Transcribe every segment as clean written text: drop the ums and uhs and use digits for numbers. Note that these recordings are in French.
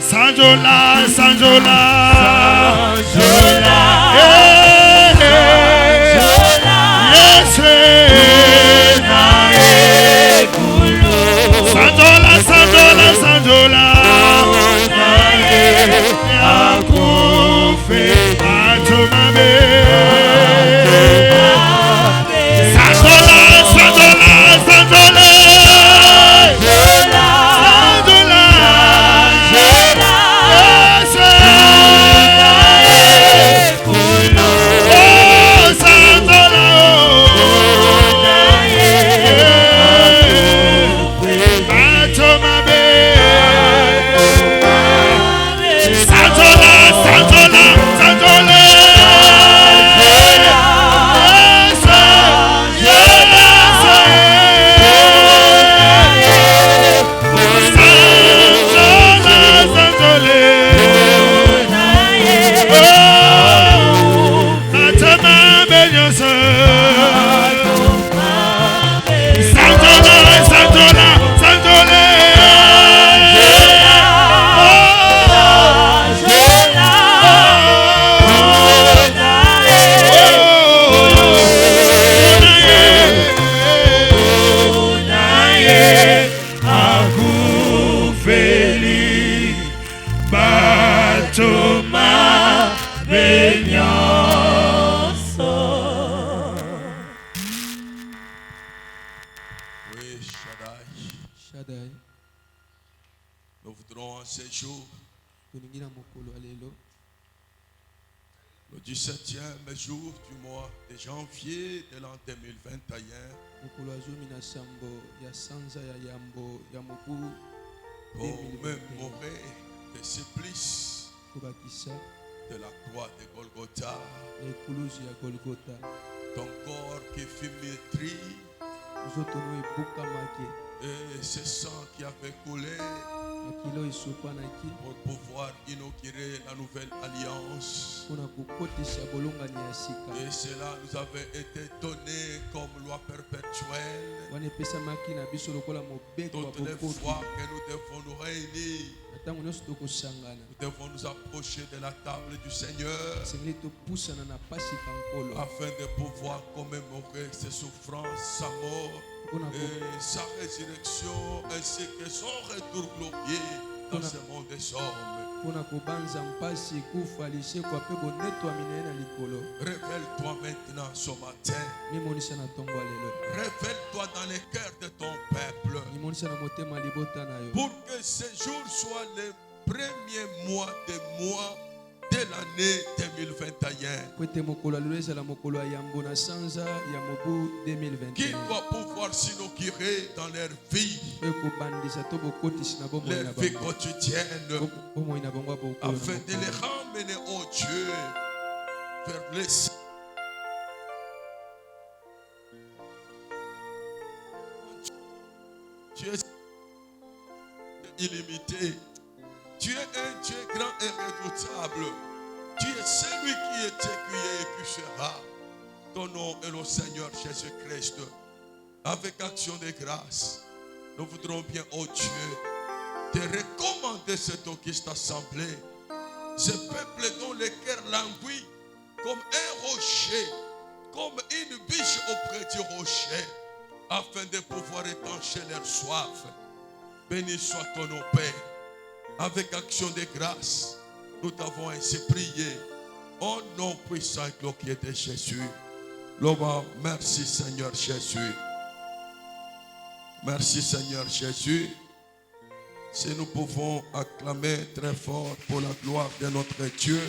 Sanjola, Sanjola, Sanjola, yes, Sanjola, Sanjola, Sanjola, akufe atumame. Sanjola, Sanjola, Sanjola. Nous voudrons en ces jours, le 17e jour du mois de janvier de l'an 2021, commémorer le supplice de la croix de Golgotha, ton corps qui fut meurtri, et ce sang qui avait coulé pour pouvoir inaugurer la nouvelle alliance. Et cela nous avait été donné comme loi perpétuelle. Toutes les fois que nous devons nous réunir, nous devons nous approcher de la table du Seigneur afin de pouvoir commémorer ses souffrances, sa mort et sa résurrection, ainsi que son retour glorieux dans ce monde des hommes. Révèle-toi maintenant ce matin. Révèle-toi dans les cœurs de ton peuple, pour que ce jour soit le premier mois des mois de l'année 2021, qui va pouvoir s'inaugurer dans leur vie, leur vie quotidienne, afin de les ramener au Dieu vers les Tu es illimité. Tu es un Dieu grand et redoutable. Tu es celui qui était, qui est et qui sera. Ton nom est le Seigneur Jésus-Christ. Avec action de grâce, nous voudrons bien, oh Dieu, te recommander cette auguste assemblée. Ce peuple dont le cœur languit comme un rocher, comme une biche auprès du rocher, afin de pouvoir étancher leur soif. Béni soit ton nom, Père. Avec action de grâce, nous t'avons ainsi prié. Au nom puissant et glorieux de Jésus. Loma, merci Seigneur Jésus. Merci Seigneur Jésus. Si nous pouvons acclamer très fort pour la gloire de notre Dieu.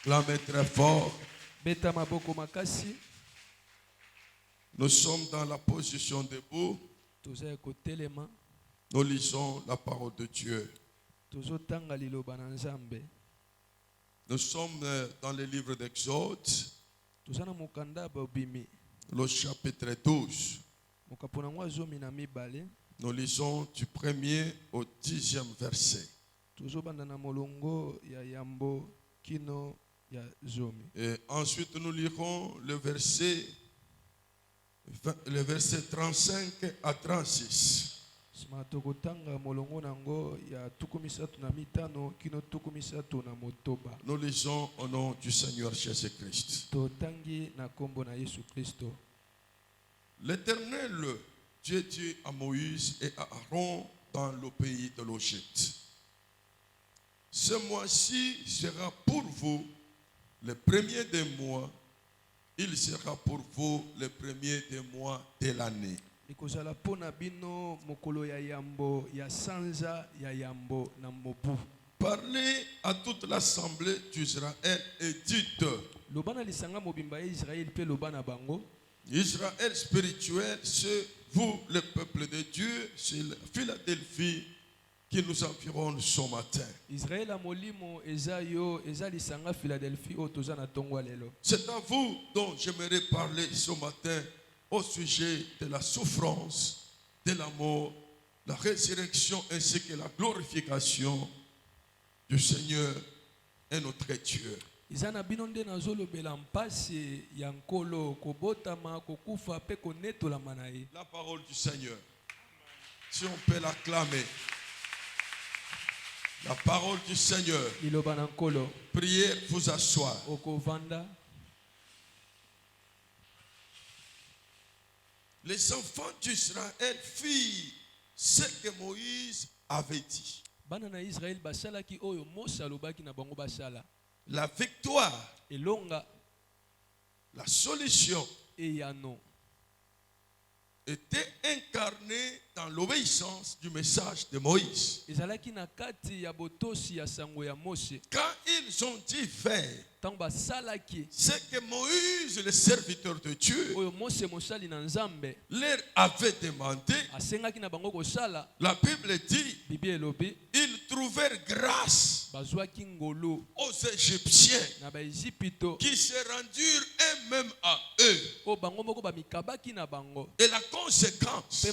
Acclamer très fort. Nous sommes dans la position debout. Nous lisons la parole de Dieu. Nous sommes dans le livre d'Exode, le chapitre 12. Nous lisons du 1er au 10e verset. Et ensuite nous lirons le verset Le verset 35 à 36. Tokotanga molongo nango ya tuku misatu na mitano kino tuku misatu na motoba. Nous lisons au nom du Seigneur Jésus-Christ. Totangi na kombo na Yesu Kristo. L'Éternel Dieu dit à Moïse et à Aaron dans le pays de l'Égypte: ce mois-ci sera pour vous le premier des mois, il sera pour vous le premier des mois de l'année. Ikozala pona bino mokolo ya yambo ya sanza ya yambo na mobu. Parlez à toute l'assemblée d'Israël et dites: Lobana lisanga mobimba ya Israël pe lobana bango. Israël spirituel, c'est vous, le peuple de Dieu, c'est la Philadelphie qui nous environne ce matin. Israël a molimo ezayo ezali sanga Philadelphie o tozana tongwa lelo. C'est à vous dont j'aimerais parler ce matin au sujet de la souffrance, de la mort, la résurrection ainsi que la glorification du Seigneur et notre Dieu. Izana binonde nazolo belampasi yankolo kobotama kokufa pe konetola manaye. La parole du Seigneur. Si on peut l'acclamer. La parole du Seigneur. Priez, vous asseoir. Les enfants d'Israël firent ce que Moïse avait dit. La victoire, la solution était incarnée dans l'obéissance du message de Moïse. Quand ils ont dit faire ce que Moïse, le serviteur de Dieu, leur avait demandé, la Bible dit, ils trouvèrent grâce aux Égyptiens qui se rendirent eux-mêmes à eux. Et la conséquence,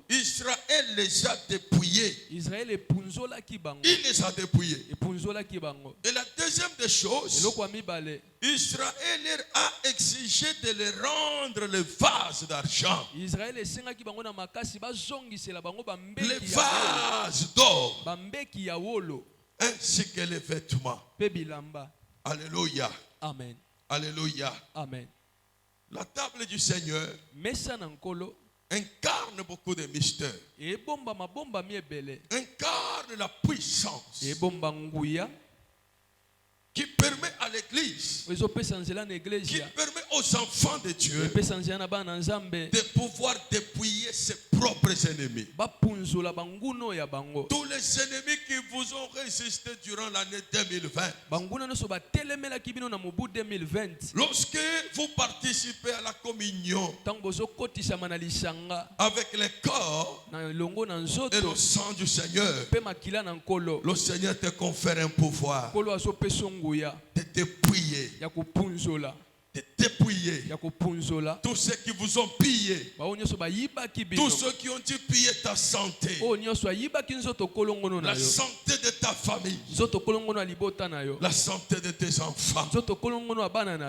Israël les a dépouillés. Il les a dépouillés. Et la deuxième des choses, Israël leur a exigé de leur rendre les vases d'argent, les vases d'or, ainsi que les vêtements. Alléluia. Amen. Alléluia. Amen. La table du Seigneur incarne beaucoup de mystères. Incarne la puissance qui permet à l'église, qui permet aux enfants de Dieu de pouvoir dépouiller ses propres ennemis. Tous les ennemis qui vous ont résisté durant l'année 2020. Lorsque vous participez à la communion avec le corps et le sang du Seigneur, le Seigneur te confère un pouvoir de dépouiller, de dépouiller tous ceux qui vous ont pillé, tous ceux qui ont dû piller ta santé, la santé de ta famille, la santé de tes enfants,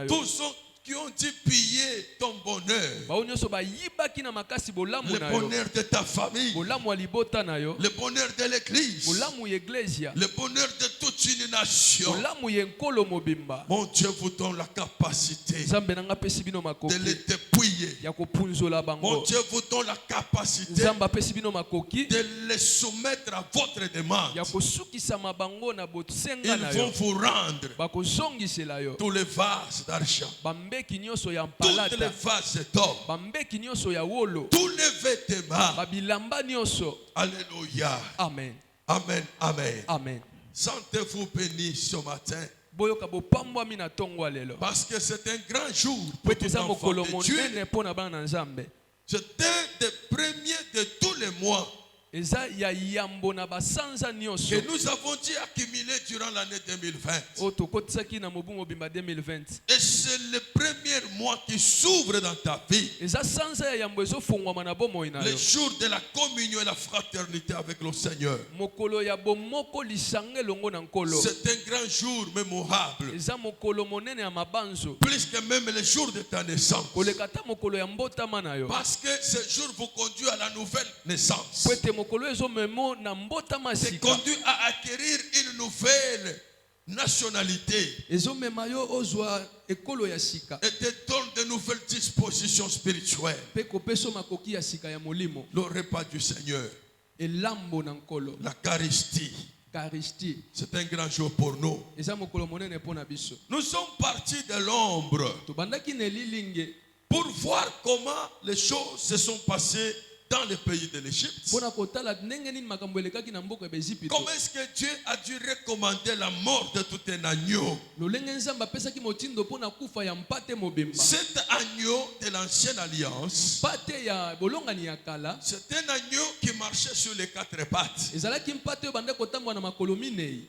tous ceux qui ont dû piller ton bonheur, le bonheur de ta famille, le bonheur de l'église, le bonheur de toute une nation. Mon Dieu vous donne la capacité de les dépouiller. Mon Dieu vous donne la capacité de les soumettre à votre demande. Ils vont vous rendre tous les vases d'argent, toutes les vases d'or, tous les vêtements. Alléluia. Amen. Amen. Amen. Amen. Sentez-vous bénis ce matin. Parce que c'est un grand jour pour tout enfant de Dieu. C'est un des premiers de tous les mois eza ya yambo na basanza nyonso que nous avons dû accumuler durant l'année 2020. o tokotisaki na mobu mobimba 2020. Et c'est le premier mois qui s'ouvre dans ta vie. Eza sanza ya yambo ezofungwama na bomoi na Le yo. jour de la communion et la fraternité avec le Seigneur. Mokolo ya bomoko lisanga elongo na nkolo. C'est un grand jour mémorable. Eza mokolo monene ya mabanzo. Plus que même le jour de ta naissance. Koleka ta mokolo ya mbotama na yo. Parce que ce jour vous conduit à la nouvelle naissance. Po ete mokolo ezo memo na mbotama C'est sika. conduit à acquérir une nouvelle nationalité. Ezo mema yo ozwa ekolo ya sika. Et te donne de nouvelles dispositions spirituelles. Pe kopeso makoki ya sika ya molimo. Le repas du Seigneur. Elambo na nkolo. L'Eucharistie. Eucharistie. C'est un grand jour pour nous. Eza mokolo monene pona biso. Nous sommes partis de l'ombre Tobandaki na lilinge pour voir comment les choses se sont passées dans le pays de l'Égypte. pona kotala ndenge nini makambo elekaki na mboka ya Egypte. Comment est-ce que Dieu a dû recommander la mort de tout un agneau? Lolenge nzamba pesaki motindo pona kufa ya mpate mobimba. Cet agneau de l'ancienne alliance, Mpate ya bolongani ya kala. c'est un agneau qui marchait sur les quatre pattes. Ezalaki mpate oyo bande kotambwa na makolo minei.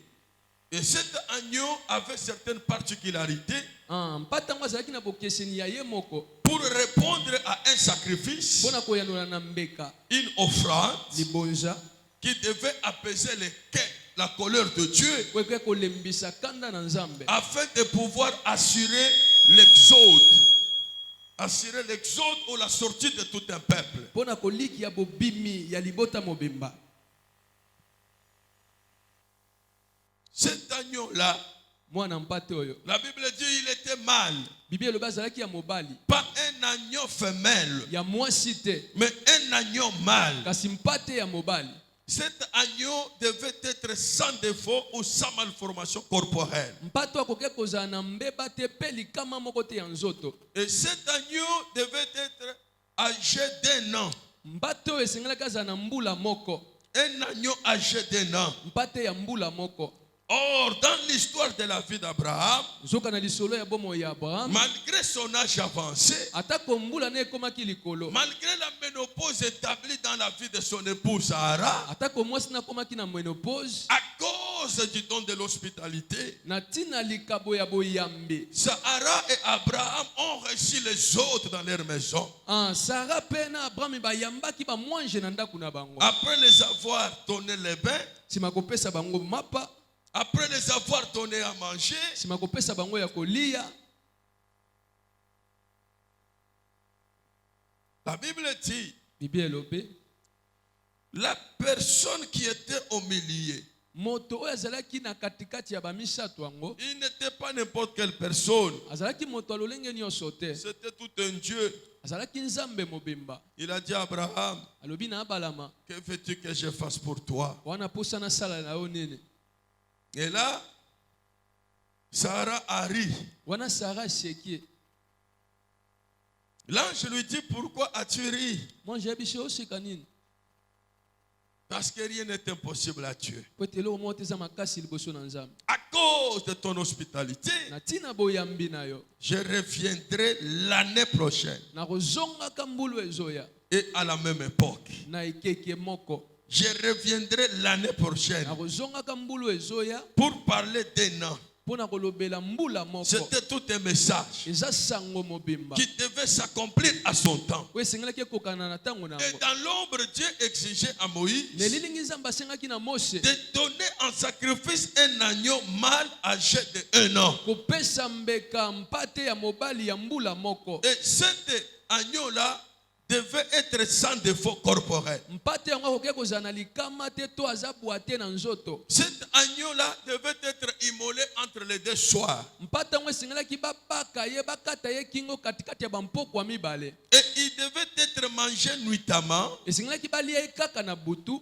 Et cet agneau avait certaines particularités. Mpate yango azalaki na bokeseni ya ye moko. Pour répondre à un sacrifice, Pona koyanola na mbeka. une offrande Libonja. qui devait apaiser les quais, la colère de Dieu, Kweke kolembisa kanda na nzambe. afin de pouvoir assurer l'exode. Assurer l'exode ou la sortie de tout un peuple. Pona koliki ya bobimi ya libota mobimba. Cet agneau-là, Mwana mpate oyo. la Bible dit il était mâle. Biblia elobi azalaki ya mobali. Pas un agneau femelle, Ya mwasi te. mais un agneau mâle. Kasi mpate ya mobali. Cet agneau devait être sans défaut ou sans malformation corporelle. Mpato akoke kozala na mbeba te pe likama moko te ya nzoto. Et cet agneau devait être âgé d'1 an. Mpate oyo esengelaki azala na mbula moko. Un agneau âgé d'1 an. Mpate ya mbula moko. Or, dans l'histoire de la vie d'Abraham, Zoka na lisolo ya bomo ya Abraham. malgré son âge avancé, Atako mbula ne ekomaki likolo. malgré la ménopause établie dans la vie de son épouse Sarah, Atako mwasi na komaki na menopause. à cause du don de l'hospitalité, Na tina likabo ya boyambe. Sarah et Abraham ont reçu les autres dans leur maison. Sarah pe na Abraham bayambaki ba mwanje na ndaku na bango. Après les avoir donné les bains, Sima kopesa bango mapa. après les avoir donné à manger, Sima kopesa bango ya kolia. la Bible dit, Biblia elobi. la personne qui était au milieu, Moto oyo azalaki na katikati ya bamisato yango. il n'était pas n'importe quelle personne. Azalaki moto alolenge nyonso te. C'était tout un Dieu. Azalaki nzambe mobimba. Il a dit à Abraham, Alobi na abalama. que veux-tu que je fasse pour toi? Wana posa na sala na yo nene. Et là, Sarah a ri. Wana Sarah seki. L'ange lui dit, pourquoi as-tu ri? Moi j'ai biché oseka nini. Parce que rien n'est impossible à Dieu. Potelo mo teza makasi liboso na nzambe. À cause de ton hospitalité, Na tina boyambi na yo. je reviendrai l'année prochaine Na kozonga kambulu ezoya. et à la même époque. Na ekeke moko. Je reviendrai l'année prochaine Na kozonga kambulu ezoya. pour parler d'un an. Pona kolobela mbula moko. C'était tout un message Eza sango mobimba. qui devait s'accomplir à son temps. We sengelaki kokana na tango na Et ngo. dans l'ombre, Dieu exigeait à Moïse Nelilingi nzamba sengaki na Mose. de donner en sacrifice un agneau mâle âgé de 1 an. Kopesa mbeka mpate ya mobali ya mbula moko. Et cet agneau-là devait être sans défaut corporel. Mpate yango akoki kozala na likama te to aza bwate na nzoto. Cet agneau-là devait être immolé entre les deux soirs. Mpate yango esengelaki babaka ye bakata ye kingo katikati ya bampokwa mibale. Et il devait être mangé nuitamment, Esengelaki balia ye kaka na butu.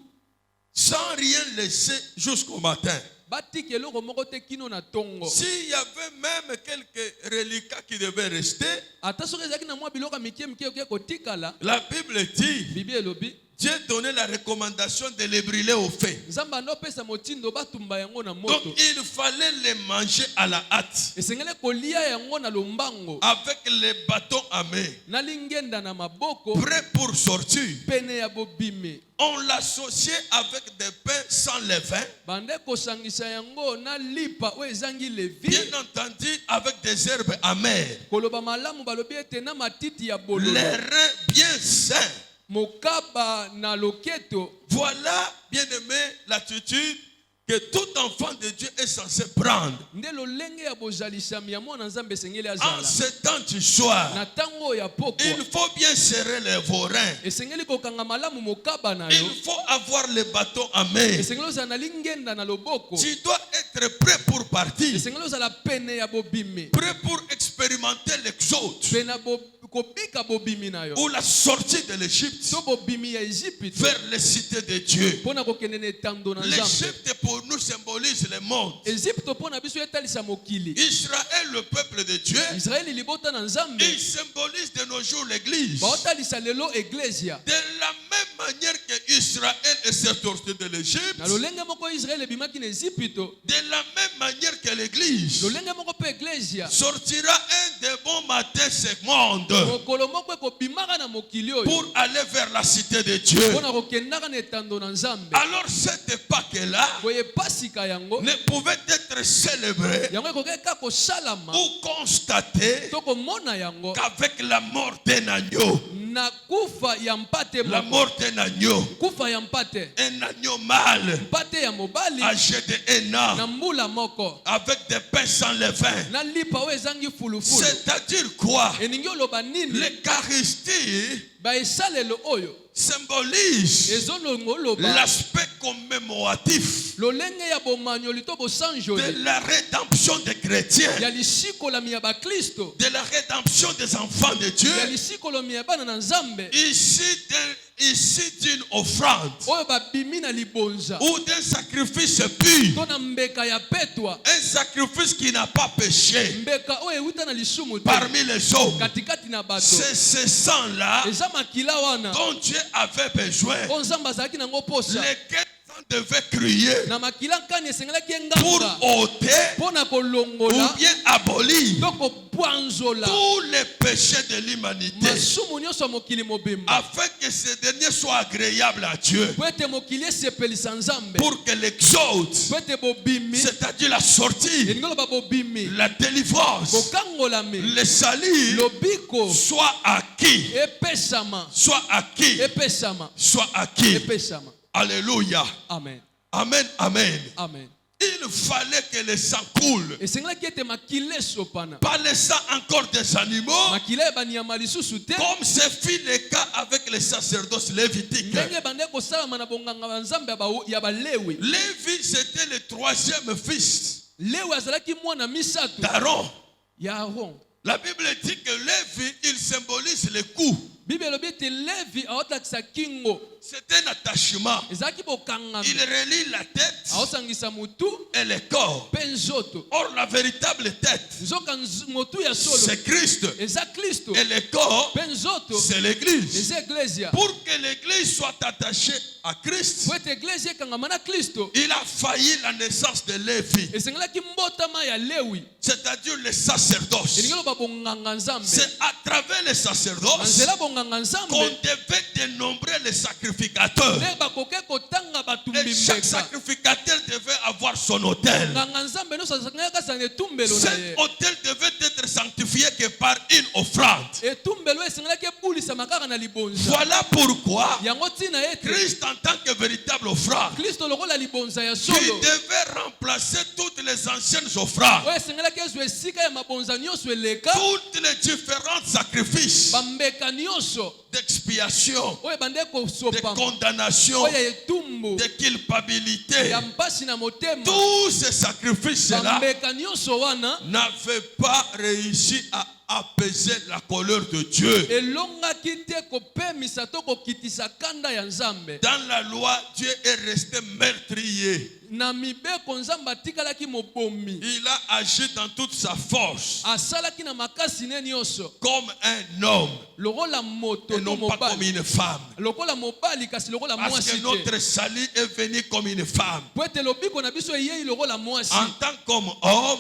sans rien laisser jusqu'au matin. Batiki eloko moko te kino na tongo. S'il y avait même quelques reliquats qui devaient rester, Ata soki ezalaki na mwa biloko ya mike mike okoki kotikala. la Bible dit, Biblia elobi. Dieu donnait la recommandation de les brûler au feu. Nzambe anopesa motindo batumba yango na Donc moto. il fallait les manger à la hâte. Esengele kolia yango na lombango. Avec les bâtons à main. Na lingenda na maboko. Prêts pour sortir. Pene ya bobime. On l'associait avec des pains sans levain. Bande kosangisa yango na lipa o ezangi levi. Bien entendu avec des herbes amères. Koloba malamu balobi ete na matiti ya bololo. Les reins bien sains. Mokaba na loketo. Voilà, bien aimé, l'attitude que tout enfant de Dieu est censé prendre. En ce temps du soir, il faut bien serrer vos reins. Il faut avoir le bâton à main. Tu dois être prêt pour partir. Prêt pour expérimenter l'exode. Ou la sortie de l'Égypte vers les cités de Dieu. L'Égypte pour nous symbolise le monde. Israël, le peuple de Dieu, il symbolise de nos jours l'Église. De la même manière que Israël est sorti de l'Égypte, de la même manière que l'Église sortira un des bons matins ce monde pour aller vers la cité de Dieu. Alors cette Pâque-là ne pouvait être célébrée ou constatée qu'avec la mort d'un agneau. La mort d'un agneau. Un agneau mâle âgé de 1 an avec des pains sans levain. C'est-à-dire quoi? L'Eucharistie symbolise l'aspect commémoratif de la rédemption des chrétiens, de la rédemption des enfants de Dieu, ici d'une offrande ou d'un sacrifice pur, un sacrifice qui n'a pas péché parmi les hommes. C'est ce sang-là dont Dieu avait besoin, lesquels devait crier pour ôter ou bien abolir tous les péchés de l'humanité, afin que ce dernier soit agréable à Dieu, pour que l'exode, c'est-à-dire la sortie, la délivrance, le salut soit acquis, soit acquis, soit acquis. Alléluia. Amen. Amen. Amen. Amen. Il fallait que le sang coule. Pas le sang encore des animaux, comme ce fut le cas avec les sacerdoces lévitiques. Lévi, c'était le 3e fils d'Aaron. La Bible dit que Lévi, il symbolise le cou. C'est un attachement. Il relie la tête et le corps. Or, la véritable tête, c'est Christ. Et le corps, c'est l'Église. Pour que l'Église soit attachée à Christ, il a failli la naissance de Lévi, c'est-à-dire le sacerdoce. C'est à travers le sacerdoce qu'on devait dénombrer les sacrificateurs. Et chaque sacrificateur devait avoir son autel. Cet autel devait être sanctifié que par une offrande. Voilà pourquoi Christ, en tant que véritable offrande, qui devait remplacer toutes les anciennes offrandes, toutes les différents sacrifices d'expiation, de condamnation, de culpabilité. Tous ces sacrifices-là n'avaient pas réussi à apaiser la colère de Dieu. Dans la loi, Dieu est resté meurtrier. na mibeko nzambe atikalaki mobomi Il a agi dans toute sa force asalaki na makasi ne nyonso comme un homme lokola moto et non pas comme mobali une femme. lokola mobali kasi lokola Parce mwasi que te notre salut est venu comme une femme. po ete lobiko na biso eyei lokola mwasi En tant qu'homme,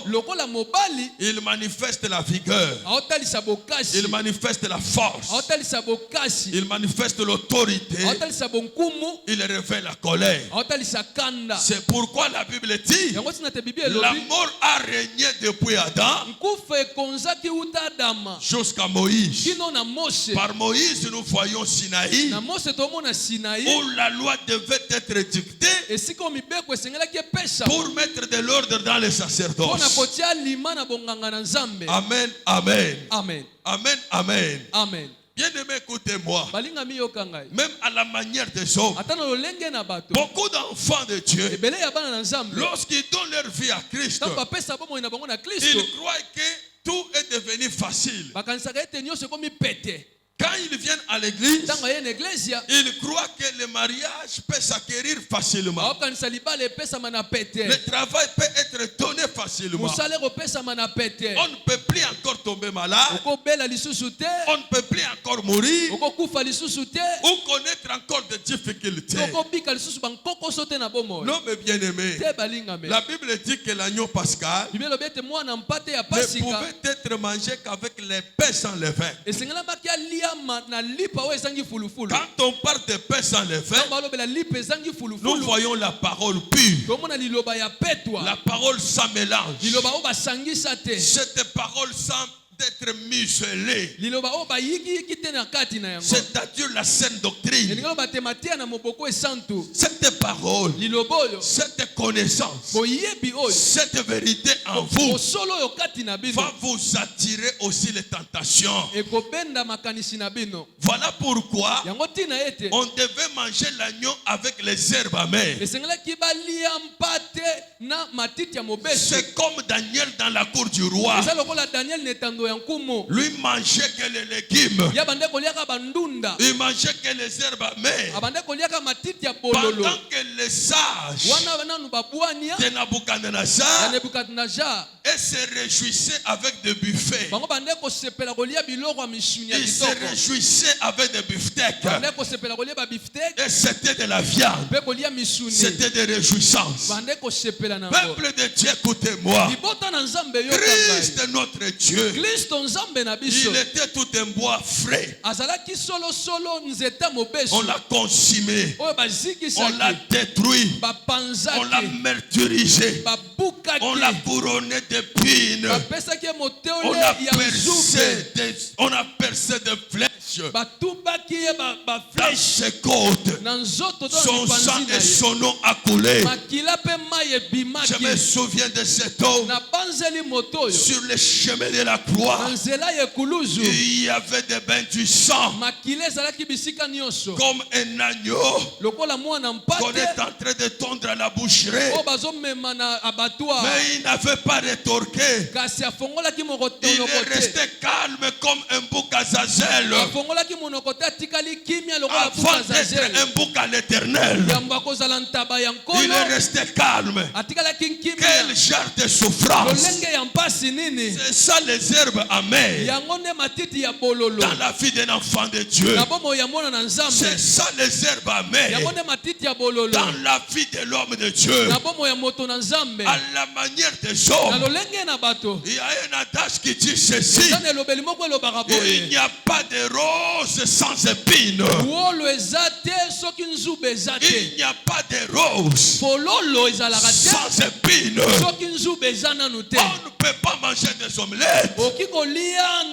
lokola mobali il manifeste la vigueur. aotalisa bokasi Il manifeste la force. aotalisa bokasi Il manifeste l'autorité. aotalisa bonkumu Il révèle la colère. aotalisa kanda C'est pourquoi la Bible dit yango tina te bibi la elobi mort a régné depuis Adam nkufa ekonzaki uta adama jusqu'à Moïse. kino na mose Par Moïse, nous voyons Sinaï na mose tomona sinai où la loi devait être édictée esika oyo mibeko esengelaki epesa pour mettre de l'ordre dans les mpona sacerdoces. kotia lima na bonganga na nzambe Amen, amen. amen Amen, amen. amen Bien-aimé, écoutez-moi. balingami yoka ngai Même à la manière des hommes, ata na lolenge na bato beaucoup d'enfants de Dieu, ebele ya bana na nzambe lorsqu'ils donnent leur vie à Christ, ntango bapesa bomoi na bango na kristo ils croient que tout est devenu facile. bakanisaka ete nyonso ekomi pete Quand ils viennent à l'église, ntango aye na eglesia ils croient que le mariage peut s'acquérir facilement. aokanisa libala epesama na pete Le travail peut être donné facilement. mosala ekopesama na pete On ne peut plus encore tomber malade. okobela lisusu te On ne peut plus encore mourir okokufa lisusu te ou connaître encore des difficultés. okobika lisusu bankokoso te na bomoi Non, mais bien aimé, te balingame la Bible dit que l'agneau pascal biblia elobi ete mwana mpate ya ne pasika pouvait être mangé qu'avec les pains sans levain. esengelamaki alia na lipa oyo ezangi fulufulu Quand on parle de pains sans levain, ntango balobela lipa ezangi nous fulufulu voyons la parole pure, tomona liloba ya petwa la parole sans mélange, liloba oyo basangisa te cette parole sans être muselée, liloba oyo bayikiyiki te na kati na yango c'est-à-dire la saine doctrine. elingi loba te matia na moboko esantu Cette parole, liloba oyo cette connaissance, boyebi oyo cette vérité en vous bosolo oyo kati na bino va vous attirer aussi les tentations. ekobenda makanisi na bino Voilà pourquoi yango ntina ete on devait manger l'agneau avec les herbes amères. esengelaki balia mpate na matiti ya mobeso C'est comme Daniel dans la cour du roi. eza lokola daniel na etando ya nkumu Lui mangeait que les légumes. ya bande koliaka bandunda Il mangeait que les herbes amères. abande koliaka matiti ya bololo Pendant que les sages wana nanu babwania de ya Nabucodonosor nebukadnezar et se réjouissaient avec des buffets. bango bande kosepela kolia biloko ya misuni ya Ils se kitoko réjouissaient avec des beefsteaks. bande kosepela kolia babiftek Et c'était de la viande. mpe kolia misuni C'était des réjouissances. bande kosepela nango Peuple de Dieu, écoutez-moi. libota na nzambe yoka ngai Christ, notre Dieu, kristo nzambe na biso il était tout un bois frais. azalaki solosolo nzeta mobeso On l'a consumé. oyo On l'a bazikisaki détruit. On l'a bapanzaki meurtrisé. On l'a babukaki couronné d'épines. bapesaki ye On moteole a ya nzube on a percé des flèches batubaki ye dans bafleche ses côtes. na nzoto to Son na sang mipanzi na et ye son nom a coulé. makila mpe mai Je ebimaki me souviens de cet homme nabanzeli moto oyo sur le chemin de la croix. na nzela ya ekuluzu Il y avait des bains du sang makila ezalaki bisika nyonso comme un agneau lokola mwana qu'on mpate est en train de tondre à la boucherie. oyo bazomema na abattoir Mais il n'avait pas rétorqué. kasi afongolaki monoko Il te est resté calme comme un bouc à Zazel. afongolaki monoko te atikali kimia lokola Avant buka d'être zazel un bouc à l'éternel, yambo akozala ntaba ya il nkolo est resté calme. atikalaki nkimia Quel genre de souffrance! lolenge ya mpasi nini C'est ça les herbes amères yango nde matiti ya bololo dans la vie d'un enfant de Dieu. na bomoi ya mwana na nzambe C'est ça les herbes amères yango nde matiti ya bololo dans la vie de l'homme de Dieu. na bomoi ya moto na nzambe À la manière des na hommes, lolenge na bato il y a un adage qui dit ceci: eza na elobeli moko elobaka il boye n'y a pas de rose sans épines. wolo eza te soki nzube eza te Il n'y a pas de rose fololo ezalaka te sans épines. soki nzube eza nanu te On ne peut pas manger des omelettes okoki kolia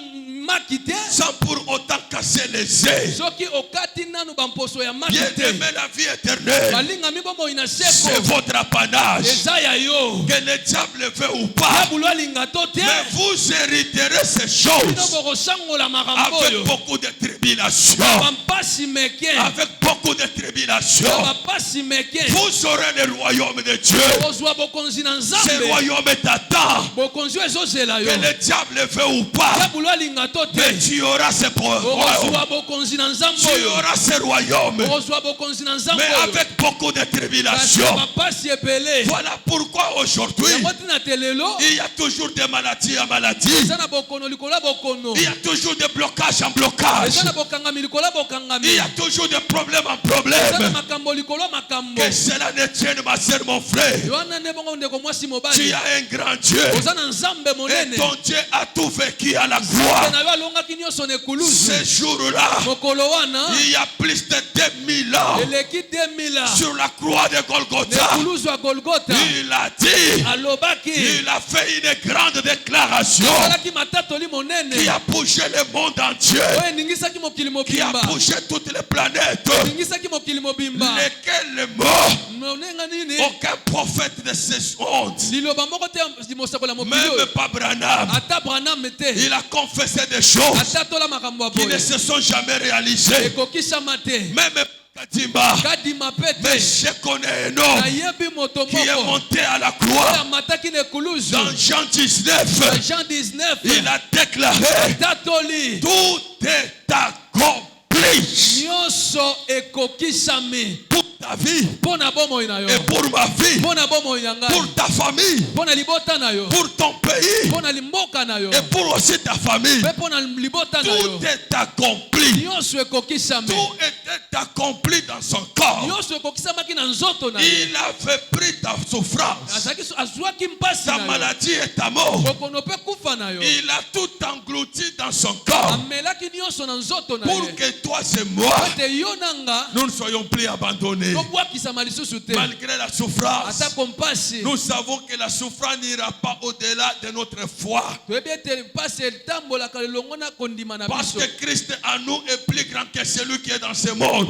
maki te sans pour autant casser les œufs. soki okati nanu bamposo ya maki Bien te aimé, la vie éternelle, balingami bomoi na c'est seko votre apanage. eza ya yo Que le diable veut ou pas, yabulu alinga to te mais vous hériterez ces bino choses bokosangola makambo avec oyo beaucoup de tribulations. bampasi meke Avec beaucoup de tribulations. tribulations, vous aurez le royaume de Dieu. Ce royaume t'attend. Que le diable veut ou pas, mais tu auras ce royaume. Tu auras ce royaume. Mais avec beaucoup de tribulations. Voilà pourquoi aujourd'hui, il y a toujours des maladies à maladie. Il y a toujours des blocages en blocage. Il y a toujours des problèmes en problème. Que cela ne tienne, ma soeur, mon frère. Tu as un grand Dieu. Et ton Dieu a tout vécu à la croix. Ce jour-là, il y a plus de 2000 ans. Sur la croix de Golgotha, il a dit, il a fait une grande déclaration qui a bougé le monde entier, qui a bougé toutes les planètes. Lesquels morts, aucun prophète de ces hontes, même pas Branham, il a confessé des choses qui ne se sont jamais réalisées. Même Kadima, mais je connais un homme qui est monté à la croix. Dans Jean 19, il a déclaré, tout est accompli. Pour ta vie et pour ma vie, pour ta famille, pour ton pays et pour aussi ta famille. Tout est accompli. Tout était accompli dans son corps. Il avait pris ta souffrance, ta maladie et ta mort. Il a tout englouti dans son corps pour que toi et moi, nous ne soyons plus abandonnés. Malgré la souffrance, nous savons que la souffrance n'ira pas au-delà de notre foi. Parce que Christ en nous est plus grand que celui qui est dans ce monde.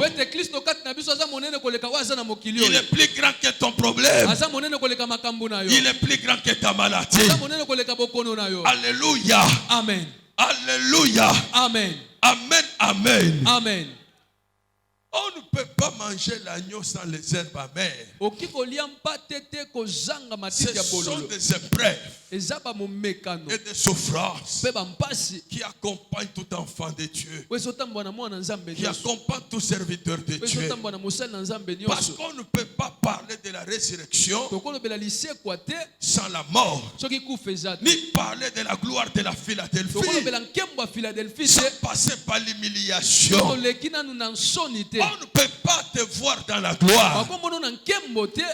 Il est plus grand que ton problème. Il est plus grand que ta maladie. Alléluia. Amen. Alléluia. Amen. Amen. Amen. Amen. On ne peut pas manger l'agneau sans les herbes amères. Ce sont des épreuves et des souffrances qui accompagnent tout enfant de Dieu, qui accompagnent tout serviteur de Dieu. Parce qu'on ne peut pas parler de la résurrection sans la mort, ni parler de la gloire de la Philadelphie sans passer par l'humiliation. On ne peut pas te voir dans la gloire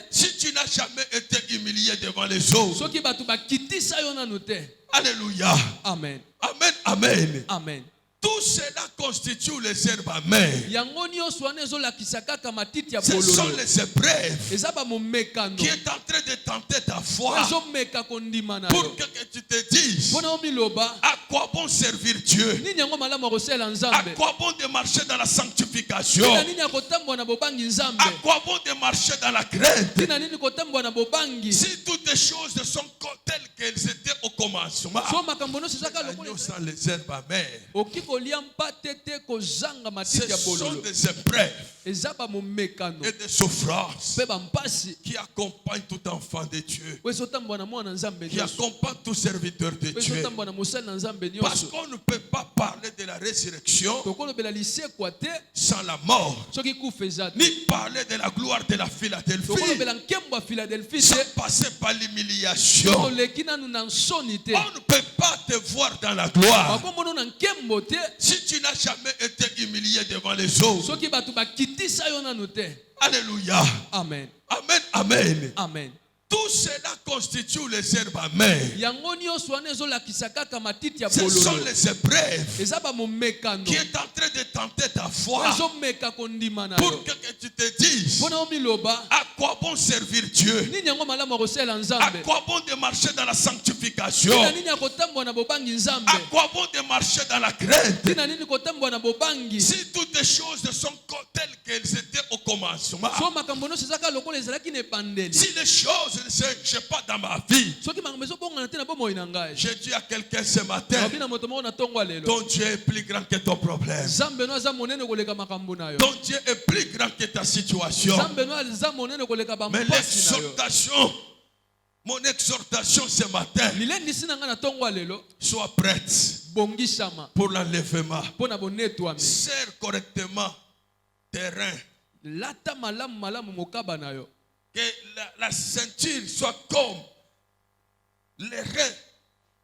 si tu n'as jamais été humilié devant les autres. Alléluia. Amen. Amen. Amen. Amen. Tout cela constitue les herbes amères. Ce sont les épreuves qui est en train de tenter ta foi pour que tu te dises à quoi bon servir Dieu, à quoi bon de marcher dans la sanctification, à quoi bon de marcher dans la crainte, si toutes les choses sont telles qu'elles étaient au commencement. L'agneau sans les herbes amères, ce sont des épreuves et des souffrances qui accompagnent tout enfant de Dieu, qui accompagnent tout serviteur de Dieu. Parce qu'on ne peut pas parler de la résurrection sans la mort, ni parler de la gloire de la Philadelphie sans passer par l'humiliation. On ne peut pas te voir dans la gloire si tu n'as jamais été humilié devant les autres. Alléluia. Amen. Amen. Amen. Amen. Tout cela constitue les herbes amères. Ce sont les épreuves qui est en train de tenter ta foi pour que tu te dises à quoi bon servir Dieu, à quoi bon de marcher dans la sanctification, à quoi bon de marcher dans la crainte, si toutes les choses sont telles qu'elles étaient au commencement, so makambo nyonso ezaka lokola ezalaki na ebandeli, si les choses ne se changent pas dans ma vie, soki makambo ezobongana te na bomoi na ngai, je dis à quelqu'un ce matin, nabi na moto moko na ntongo ya lelo, ton Dieu est plus grand que ton problème. Nzambe no aza monene koleka makambo na yo, Ton Dieu est plus grand que ta situation. Nzambe no aza monene koleka Mais bampasi na yo. l'exhortation, mon exhortation ce matin, lilendisi na ngai na ntongo ya lelo, sois prête bongisama pour l'enlèvement. mpo na bonetwami, Serre correctement tes reins. lata malamu malamu mokaba na yo, Que la ceinture soit comme les reins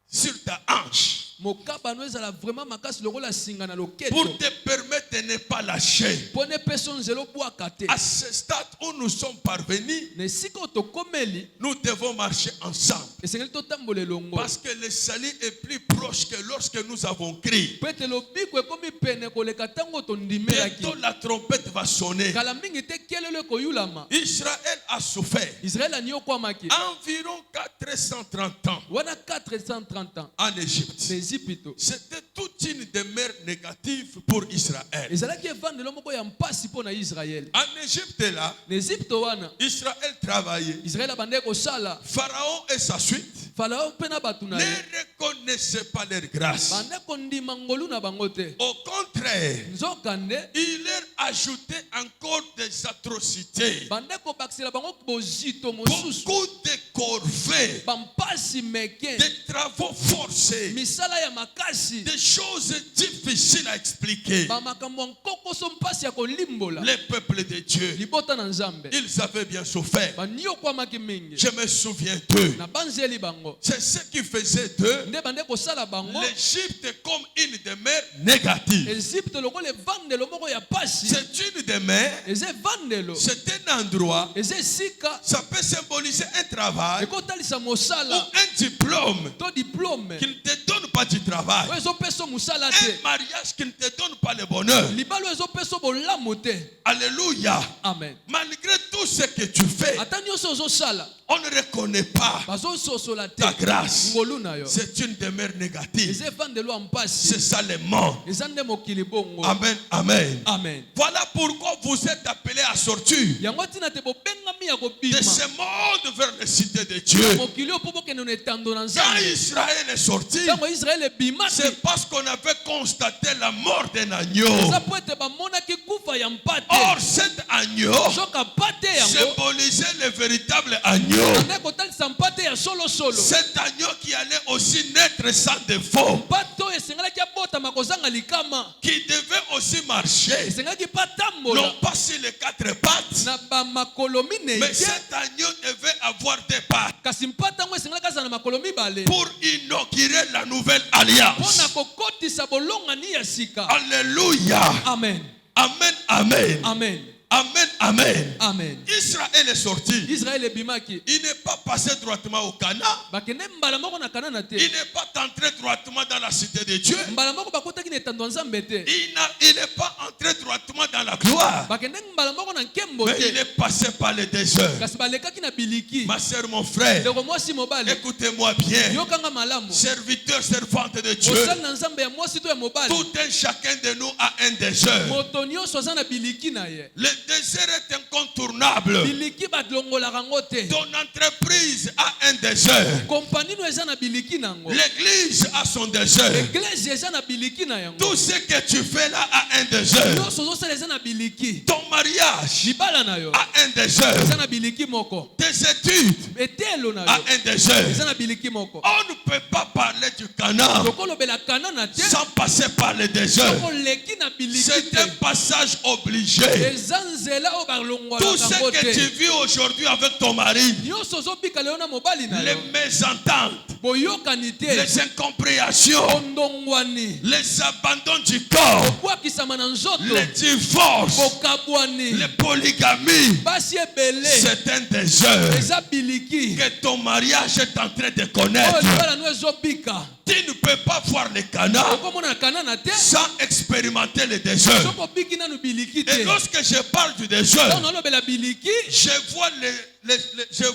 sur ta hanche. mokaba no ezala vraiment makasi lokola singa na loketo, Pour te permettre de ne pas lâcher. mpo ne peso nzela obwaka te. À ce stade où nous sommes parvenus, Na esika oyo tokomeli, nous devons marcher ensemble. esengeli totambola elongo, Parce que le salut est plus proche que lorsque nous avons crié. po ete lobiko ekomi pene koleka ntango tondimelaki. Bientôt la trompette va sonner. Kala mingi te kelelo ekoyulama. Israël a souffert Israel aniokwamaki environ 430 ans wana 430 ans en Égypte. na Ezipito. C'était toute une demeure négative pour Israël. Ezalaki evandelo moko ya mpasi mpo na Israel. En Égypte là, Na Ezipito wana Israël travaillait. Israel abandaki kosala, Pharaon et sa suite Farao mpe na bato na ne ye reconnaissaient pas leur grâce. banda kondima ngolu na bango te. Au contraire, Nzokande il leur ajoutait encore des atrocités. banda kobakisela bango bozito mosusu, Beaucoup de corvées, bampasi meke, des travaux forcés, misala ya makasi, des choses difficiles à expliquer. bamakambo ya nkokoso mpasi ya kolimbola. Les peuples de Dieu, Libota na Nzambe ils avaient bien souffert. baniokwamaki mingi Je me souviens d'eux. na banzeli bango, C'est ce qui faisait d'eux nde bande kosala bango l'Égypte comme une demeure négative. Ezipito lokola evandelo moko ya pasi. C'est une demeure, Eza evandelo, c'est un endroit, eza esika ça peut symboliser un travail ekotalisa ou mosala un diplôme to diplôme qui ne te donne pas du travail. oyo ezopesa mosala Un te, mariage qui ne te donne pas le bonheur. libala oyo ezopesa bolamu te. Alléluia. Amen. Malgré tout ce que tu fais, Ata nyonso ozosala on ne reconnaît pas bazososola te ta grâce. ngolu na yo, C'est une demeure négative. eza evandelo ya mpasi, C'est ça le monde. eza nde mokili bongo. Amen. Amen. Amen. Voilà pourquoi vous êtes appelés à sortir Yango tina te bobengami ya de kobima ce monde vers les cités de Dieu. mokili oyo mpo bokende na etando na Quand Nzambe. Israël est sorti, Ntango Israel ebimaki, c'est parce qu'on avait constaté la mort d'un agneau. eza po ete bamonaki kufa ya mpate. Or, cet agneau Soka pate yango symbolisait le véritable agneau. ande kotalisa mpate ya solosolo, Cet agneau qui allait aussi naître sans défaut, mpate oyo esengelaki abotama kozanga likama, qui devait aussi marcher, esengelaki mpe atambola non pas sur les quatre pattes, na bamakolo minei mais te, cet agneau devait avoir des pattes kasi mpate yango esengelaki azala na makolo mibale pour inaugurer la nouvelle mpo alliance. na kokotisa bolongani ya sika. Alléluia. Amen. Amen. Amen. Amen. Amen. Amen. Amen. Israël est sorti. Israel ebimaki, Il n'est pas passé droitement au Canaan. bakende mbala moko na Kanana te, Il n'est pas entré droitement dans la cité de Dieu. mbala moko bakotaki na etando ya Nzambe te, Il n'est pas entré droitement dans la gloire. bakende mbala moko na nkembo Mais il te, est passé par les désert. kasi balekaki na biliki. Ma soeur, mon frère, Ndeko mwasi mobali, écoutez-moi bien. yokanga malamu, Serviteur, servante de Dieu, mosali na Nzambe ya mwasi to ya mobali, tout un chacun de nous a un désert. moto nyonso aza na biliki na ye. Le désert est incontournable. Biliki balongolaka ngo te, Ton entreprise a un désert. kompani no eza na biliki nango, L'église a son désert. eglise eza na biliki na yango, Tout ce que tu fais là a un désert. nyonso ozosala eza na biliki. Ton mariage Libala na yo a un désert. eza na biliki moko, Tes études etelo na a yo un désert. eza na biliki moko. On ne peut pas parler du Canaan Tokolobela Kanana te sans passer par le désert. tokoleki na biliki C'est un te, passage obligé. eza nzela oyo Tout ce balongolaka ngo que tu te. vis aujourd'hui avec ton mari, Nyonso ozobika lelo na mobali na les yo, mésententes, boyokani te, les incompréhensions, ondongwani, les abandons du corps, kobwakisama na nzoto, les divorces, kokabwani, les polygamies, basi ebele, c'est un désert eza biliki que ton mariage est en train de oyo connaître. libala no ezobika. Tu ne peux pas voir le Canaan Okomona na Kanana te sans expérimenter le désert. soko obiki nanu biliki Et te. lorsque je parle du désert, Ntango nalobela biliki, je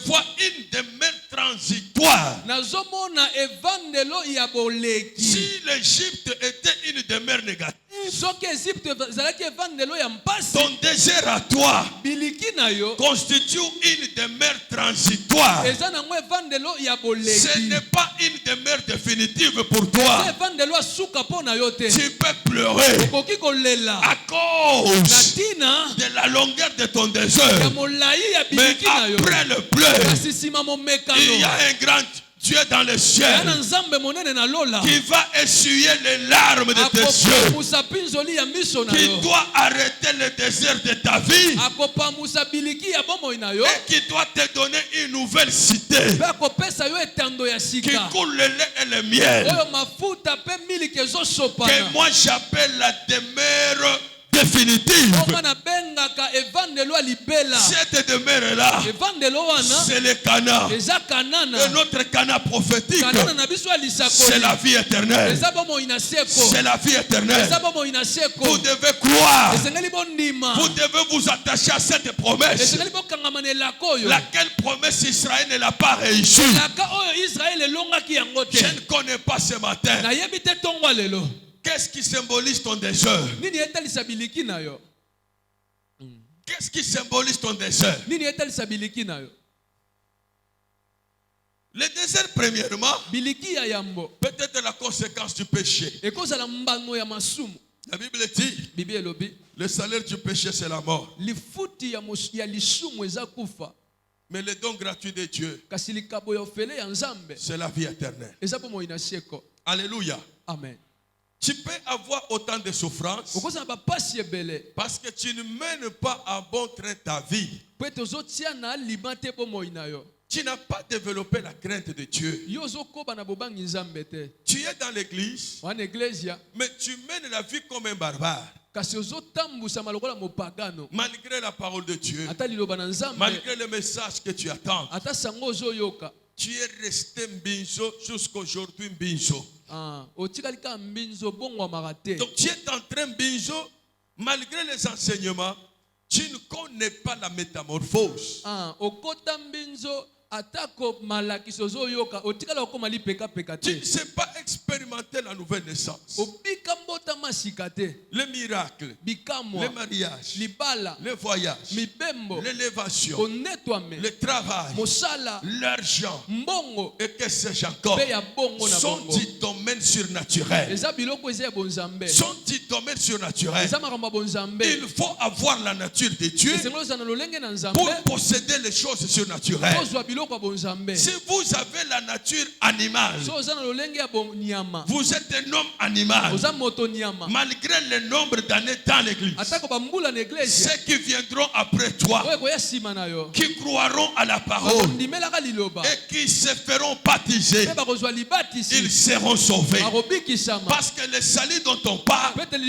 vois une demeure transitoire. nazomona evandelo ya boleki. Si l'Égypte était une demeure négative, soki Égypte ezalaki evandelo ya mpasi, ton désert à toi biliki na yo constitue une demeure transitoire. eza nango evandelo ya Ce boleki. n'est pas une demeure définitive pour Eza toi. evandelo ya suka mpo na yo te. Tu peux pleurer Okoki kolela à na cause tina de la longueur de ton ya désert. molai ya Mais biliki na yo, après le pleur, kasi nsima momekano il y a un grand Dieu dans le eza ciel na nzambe monene na lola qui va essuyer les larmes de tes yeux, akopamusa mpinzoli ya miso na qui yo, doit arrêter le désert de ta vie akopamusa biliki ya bomoi na yo, et qui doit te donner une nouvelle cité mpe akopesa yo etando ya qui sika coule le lait et le miel, oyo mafuta mpe miliki que ezosopana. moi j'appelle la demeure définitive. Onga na bengaka evandelo ya libela. Cette demeure-là, Evandelo wana c'est le Cana. eza kanana. Et notre Cana prophétique, Kanana na biso ya lisakoli. c'est la vie éternelle. Eza bomoi na seko. C'est la vie éternelle. Eza bomoi na seko. Vous devez croire. Esengeli bondima. Vous devez vous attacher à cette promesse. Esengeli bokangama na elaka oyo. Laquelle promesse Israël ne l'a pas réussi. Elaka oyo Israël elongaki yango te. Je ne connais pas ce matin. Nayebi te tongo lelo. Qu'est-ce qui symbolise ton désert? Nini etalisa biliki na yo? Qu'est-ce qui symbolise ton désert? Nini etalisa biliki na yo? Le désert, premièrement, Biliki ya yambo. peut-être la conséquence du péché. Ekozala mbano ya masumu. La Bible dit, Bibi elobi. le salaire du péché, c'est la mort. Lifuti ya lisumu eza kufa. Mais le don gratuit de Dieu, Kasi likabo ya ofele ya nzambe c'est la vie éternelle. eza bomoi na seko. Alléluia. Amen. Tu peux avoir autant de souffrances Okozala bapasi ebele. parce que tu ne mènes pas à bon train ta vie. Po ete ozotia na alima te bomoi na yo. Tu n'as pas développé la crainte de Dieu. Yo ozokoba na bobangi nzambe te. Tu es dans l'église, Wana eglesia. mais tu mènes la vie comme un barbare. Kasi ozotambusama lokola mopagano. Malgré la parole de Dieu, Ata liloba na nzambe. malgré le message que tu attends, Ata sango ozoyoka. tu es resté mbinzo jusqu'aujourd'hui mbinzo. Otikali ka mbinzo bongwamaka te. Donc tu es en train mbinzo, malgré les enseignements, tu ne connais pas la métamorphose. Okota mbinzo atako malakiso ozoyoka otikala okoma lipeka peka Tu te. ne sais pas expérimenter la nouvelle naissance. Obika mbota masika te. Les miracles, Bikamwa. les mariages, Libala. les voyages, Mibembo. l'élévation, Konetwame. le travail, Mosala. l'argent Mbongo. et que sais-je encore Pe ya bongo na sont bongo. des domaines surnaturels. Eza biloko eza ya bonzambe. Sont des domaines surnaturels. Eza makambo ya bonzambe. Il faut avoir la nature de Dieu Esengeli ozala na lolenge na nzambe. pour posséder les choses surnaturelles. Kozwa biloko ya bonzambe. Si vous avez la nature animale, So oza na lolenge ya nyama. vous êtes un homme animal. Oza moto nyama. Malgré le nombre d'années dans l'église, Atako bambula na eglise. ceux qui viendront après toi, Oyo koya sima na yo. qui croiront à la parole Bakondimelaka liloba. et qui se feront baptiser, Pe bakozwa libatisi. ils seront sauvés. Bakobikisama. Parce que le salut dont on parle, Pete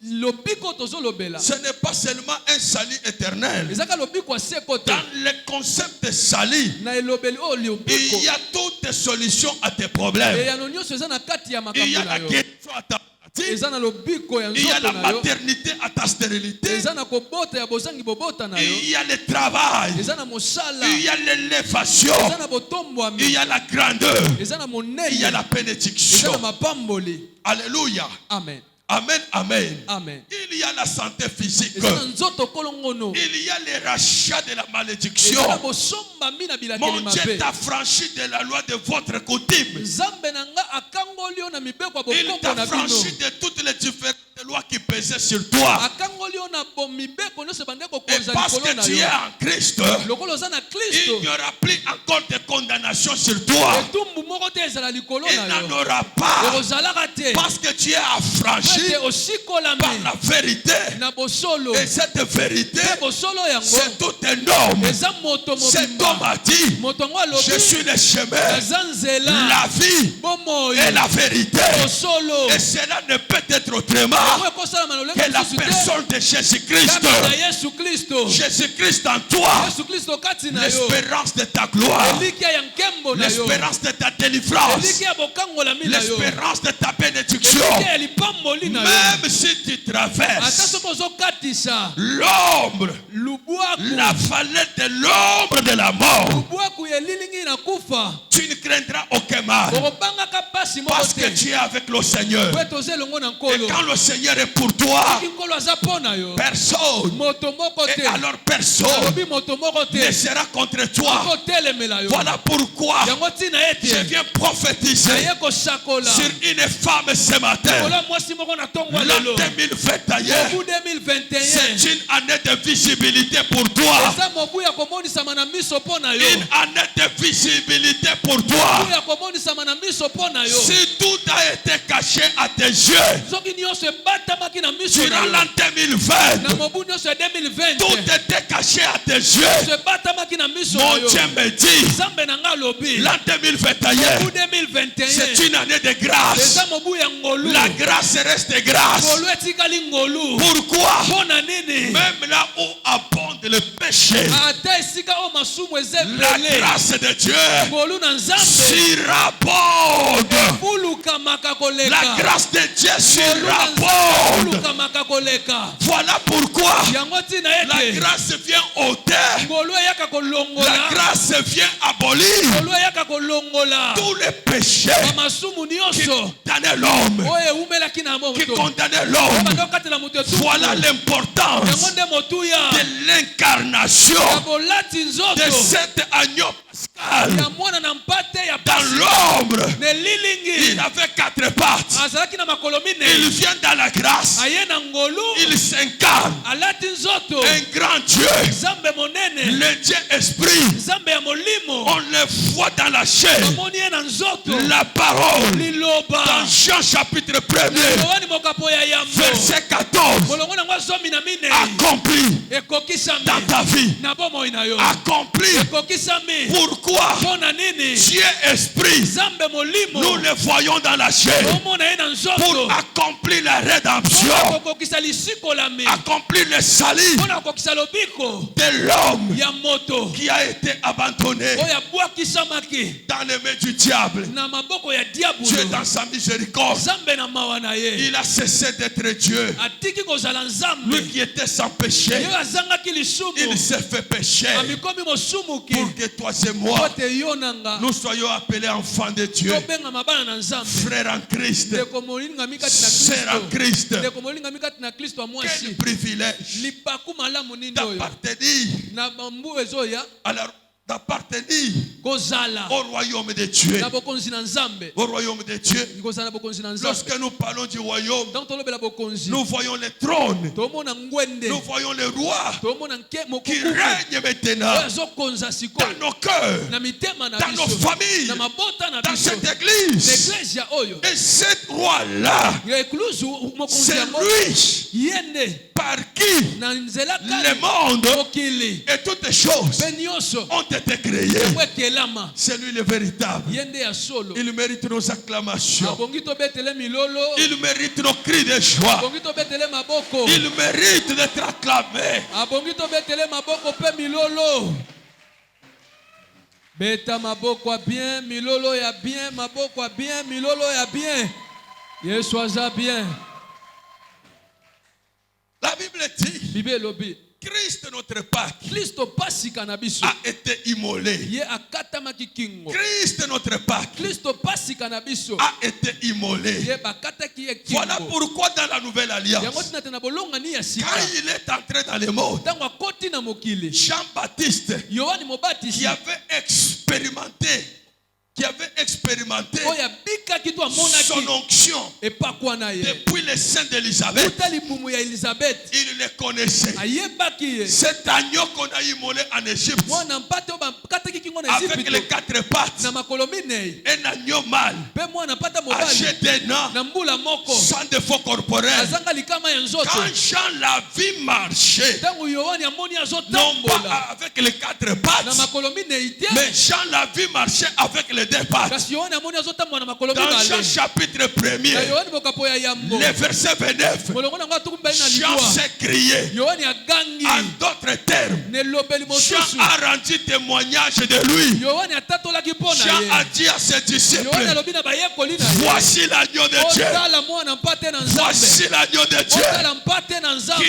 lobiko tozolobela. ce n'est pas seulement un salut éternel. Ezaka lobiko seko te. Dans le concept de salut, Na elobeli o lobiko. il y a toutes les solutions à tes problèmes. Eyano nyonso eza na kati ya Il y makambo a na la yo. guérison à ta maladie. Eza na lobiko ya Il y a la nzoto na yo. maternité à ta stérilité. Eza na kobota ya bozangi bobota na yo. Il y a le travail. Eza na mosala. Il y a l'élévation. Eza na botombwami. Il y a la grandeur. Eza na Il y monene. a la Eza bénédiction. na mapamboli. Alléluia. Amen. Amen, amen. Amen. Il y a la santé physique. Eza na nzoto kolongono. Il y a les rachats de la malédiction. Eza na bosomba mina bilakeli Mon Dieu mabe. t'a franchi de la loi de votre coutume. Nzambe na nga akangoli yo na mibeko ya Il bokoko t'a na bino. franchi de toutes les différentes lois qui pesaient sur toi. Akangoli yo na mibeko nyonso bande Et kokoza parce likolo na que tu yo. es en Christ, Lokolo oza na il Kristo. n'y aura plus encore de condamnation sur toi. Etumbu moko te ezala likolo Il na n'en yo. aura pas. Ekozalaka te. Parce que tu es affranchi Ate osikolami par la vérité. na bosolo. Et cette vérité, Pe bosolo yango c'est tout un homme. eza moto Cet homme mobimba. a dit, Moto ngo alobi je suis le chemin, aza nzela la vie bomoi et la vérité. bosolo. Et cela ne peut être autrement que la personne de Jésus-Christ. Jésus-Christ en toi. L'espérance de ta gloire. L'espérance de ta délivrance. L'espérance de ta bénédiction. Même si tu traverses l'ombre, la vallée de l'ombre de la mort, tu ne craindras aucun mal. Parce que tu es avec le Seigneur. Et quand le Seigneur est pour toi, personne, et alors personne ne sera contre toi. Voilà pourquoi je viens prophétiser sur une femme ce matin. L'an 2021, c'est une année de visibilité pour toi. Une année de visibilité pour toi. Si tout a été caché à tes yeux, durant l'an 2020, tout était caché à tes yeux. Mon Dieu me dit, l'an 2021, c'est une année de grâce. La grâce reste grâce. Pourquoi? Même là où abonde le péché, la grâce de Dieu surabonde. La grâce de Dieu surabonde. Voilà pourquoi la grâce vient ôter. La grâce vient abolir tous les péchés qui condamnaient l'homme. Qui condamnaient l'homme. Voilà l'importance de l'incarnation de cet agneau pascal. Dans l'ombre, il avait 4 pattes. Il vient dans la grâce. Il s'incarne. Un grand Dieu, le Dieu esprit. On le voit dans la chair. La parole dans Jean chapitre 1er verset 14 accompli dans ta vie. Accompli. Pourquoi? Dieu esprit, nous le voyons dans la chair pour accomplir la rédemption, accomplir le salut de l'homme qui a été abandonné dans les mains du diable. Dieu dans sa miséricorde, il a cessé d'être Dieu. Lui qui était sans péché, il s'est fait péché pour que toi et moi nous soyons appelés enfants de Dieu, frères en Christ, sœurs en Christ. Quel privilège d'appartenir au royaume de Dieu. Au royaume de Dieu. Lorsque nous parlons du royaume, nous voyons les trônes, nous voyons les rois qui règnent maintenant dans nos cœurs, dans nos familles, dans cette église. Et ce roi-là, c'est lui par qui le monde et toutes les choses ont été créées. C'est lui le véritable. Il mérite nos acclamations. Il mérite nos cris de joie. Il mérite d'être acclamé. Beta maboko a bien, milolo ya bien, maboko a bien, milolo ya bien. Yesu aza bien. La Bible dit, Christ notre Pâque a été immolé. Christ notre Pâque a été immolé. Voilà pourquoi dans la nouvelle alliance, quand il est entré dans le monde, Jean-Baptiste qui avait expérimenté son onction depuis le sein d'Élisabeth. Il le connaissait. Cet agneau qu'on a immolé en Égypte avec les 4 pattes, un agneau mâle âgé d'un an, sans défaut corporel. Quand Jean l'a vu marcher, non pas avec les 4 pattes, mais Jean l'a vu marcher avec les de deux pattes. kasi yohane amoni azotambola na makolo Dans mibale Jean chapitre na 1er, yohane mokapo ya yambo le verset 29, molongo nango atuku mibale na Jean libwa s'est crié. yohane agangi En d'autres termes, nelobeli Jean mosusu a rendu témoignage de lui. yohane atatolaki mpo na Jean ye a dit à ses disciples, yohane alobi na bayekoli na ye voici l'agneau de Dieu. otala mwana mpate na nzambe Voici l'agneau de Dieu otala mpate na qui nzambe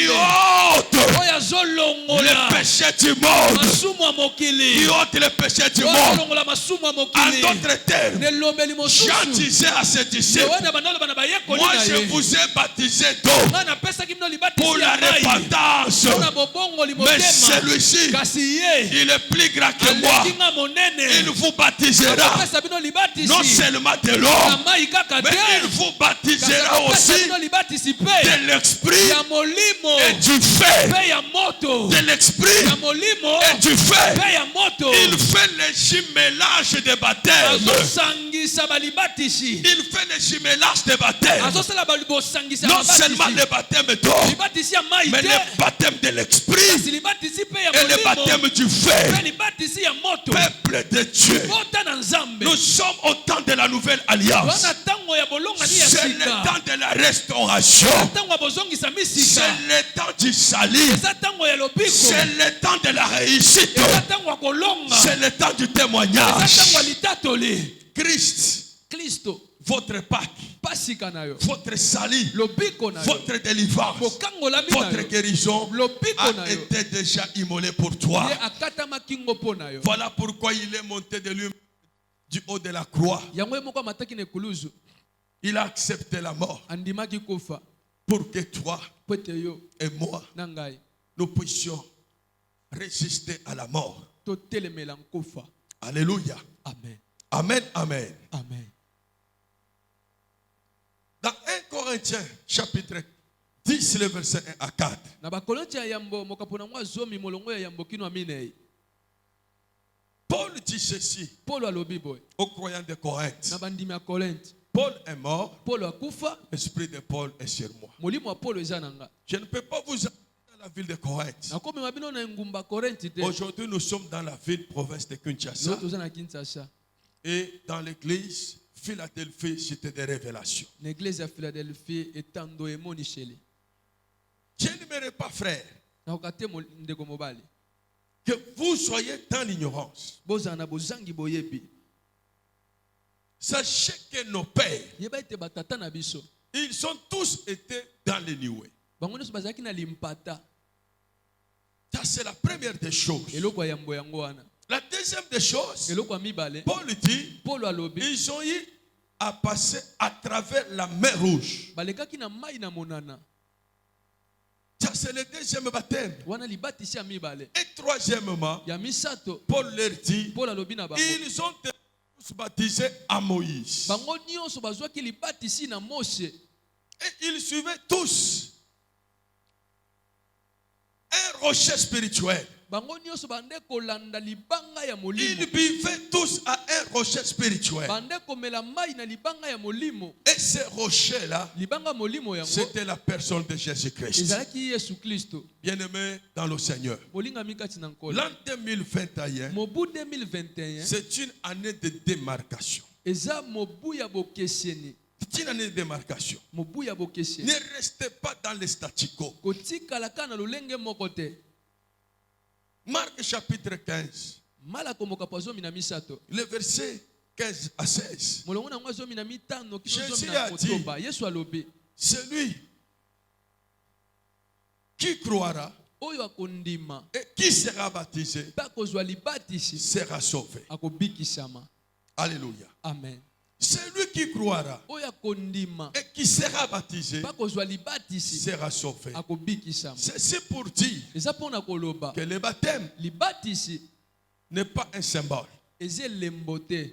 ôte oyo azolongola le péché du monde. masumu ya Qui mokili ôte le péché du oyo monde. azolongola masumu ya En mokili d'autres termes, nelobeli Jean mosusu disait à ses disciples, yohane bandoloba na bayekoli moi na je ye vous ai baptisé d'eau nga napesaki bino pour libatisi la ya mai repentance. mpona bobongoli Mais motema celui-ci, kasi ye il est plus grand que moi. aleki nga monene Il vous baptisera akopesa bino libatisi non seulement de na l'eau, mai kaka mais te il vous kasi baptisera akopesa aussi bino libatisi mpe de l'esprit ya molimo et du feu. mpe ya moto De l'esprit ya molimo et du feu. mpe ya moto Il fait le jumelage des baptêmes. azosangisa balibatisi Il fait le jumelage des baptêmes. azosala bosangisa Non seulement libatisi le baptême d'eau, libatisi ya mai mais te le baptême de l'esprit kasi libatisi mpe ya et le molimo baptême du mpe feu. libatisi ya moto Peuple de Dieu, bota na nzambe nous sommes au temps de la nouvelle alliance. wana ntango ya bolongani ya C'est le sika temps de la restauration. ntango ya bozongisa C'est misika le temps du salut. eza ntango ya lobiko C'est le temps de la réussite. eza ntango ya kolonga C'est le temps du eza ntango ya témoignage. litatoli Christ, kristo votre Pâque, pasika na yo votre salut, lobiko na yo votre délivrance, bokangolami na votre yo guérison lobiko na a yo été déjà immolé pour toi. ye akatamaki ngo mpo na yo Voilà pourquoi il est monté de lui du haut de la croix. yango ye moko amataki na ekuluzu Il a accepté la mort andimaki kufa pour que toi mpo ete yo et moi, na ngai nous puissions résister à la mort. totelemela nkufa. Alléluia. Amen. Amen, amen. Amen. Dans 1 Corinthiens, chapitre 10, le verset 1 à 4. Na bakolonti ya yambo mokapona mwa zomi molongo ya yambo kino aminei. Paul dit ceci Paul alobi boy. aux croyants de Corinthe. Na bandimi ya Korinthe. Paul est mort, Paul akufa, l'esprit de Paul est sur moi. molimo wa Paul eza nanga. Je ne peux pas vous amener dans la ville de Corinthe. Na komi mabino na ngumba Korinthe te. Aujourd'hui, nous sommes dans la ville province de Kinshasa Zoto za na Kinshasa. et dans l'église Philadelphie, cité des révélations. Na église ya Philadelphie etando emoni shele. Je n'aimerais pas, frère, Na okate ndeko mobali. que vous soyez dans l'ignorance. Boza na bozangi boyebi. Sachez que nos pères, Yeba ete batata na biso. ils ont tous été dans les nuées. Bango nyonso bazaki na limpata. Ça, c'est la première des choses. Eloko ya yambo yango wana. La deuxième des choses, Eloko ya mibale. Paul dit, Paul alobi. ils ont eu à passer à travers la mer rouge. Balekaki na mai na monana. Ça, c'est le deuxième baptême. Wana libatisi ya mibale. Et troisièmement, Ya misato. Paul leur dit, Paul alobi na bango. ils ont été tous baptisés à Moïse. Bango nyonso bazwaki libatisi na Mose. Et ils suivaient tous un rocher spirituel. Bango nyonso bande kolanda libanga ya molimo. Ils buvaient tous à un rocher spirituel. Bande komela mai na libanga ya molimo. Et ce rocher-là, Libanga molimo yango. c'était la personne de Jésus-Christ. Ezalaki Yesu Kristo. Bien-aimé dans le Seigneur. Molinga mikati na nkolo. L'an 2021, Mobu 2021. c'est une année de démarcation. Eza mobu ya bokeseni. C'est une année de démarcation. Mobu ya bokeseni. Ne restez pas dans les statu quo. Kotikala kana lolenge moko te. Marc chapitre 15, Mala komoka pa zomi na misato. le verset 15 à 16. Molongo na ngwa zomi na mitano kino Jésus zomi na a dit, kotoba. Yesu alobi. celui qui croira Oyo akondima. et qui sera baptisé Pa kozwa libatisi. sera sauvé. Akobikisama. Alléluia. Amen. Celui qui croira Oyo akondima. et qui sera baptisé Pa kozwa libatisi. sera sauvé. Akobikisama. C'est pour dire Eza pona koloba. que le baptême Libatisi. n'est pas un symbole. Eza elembo te.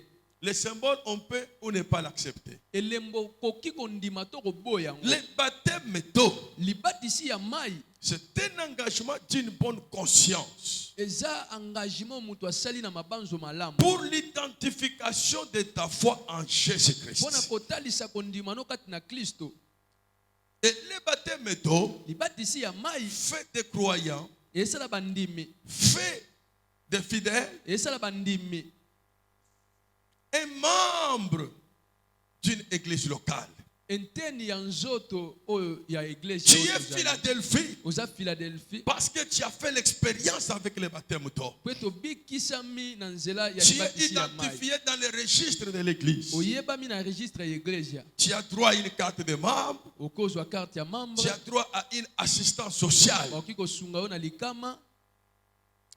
Le symbole, on peut ou ne pas l'accepter. Elembo koki kondima to koboya yango. Le baptême d'eau, Libatisi ya mai. c'est un engagement d'une bonne conscience Eza engagement mutu asali na mabanzo malamu. pour l'identification de ta foi en Jésus-Christ. Pona kotalisa kondima no kati na Kristo. Et le baptême d'eau, Libatisi ya mai. fait des croyants, Esala bandimi. fait des fidèles, Esala bandimi. un membre d'une église locale. enteni ya nzoto oyo ya Tu église es Philadelphie oza Philadelphie parce que tu as fait l'expérience avec le baptême d'eau. po tobikisami na nzela ya Tu es libatisi ya mai identifié dans les registres de l'église. oyebami na registre ya église Tu as droit à une carte de membre. okozwa carte ya membre Tu as droit à une assistance sociale. okoki kosunga yo na likama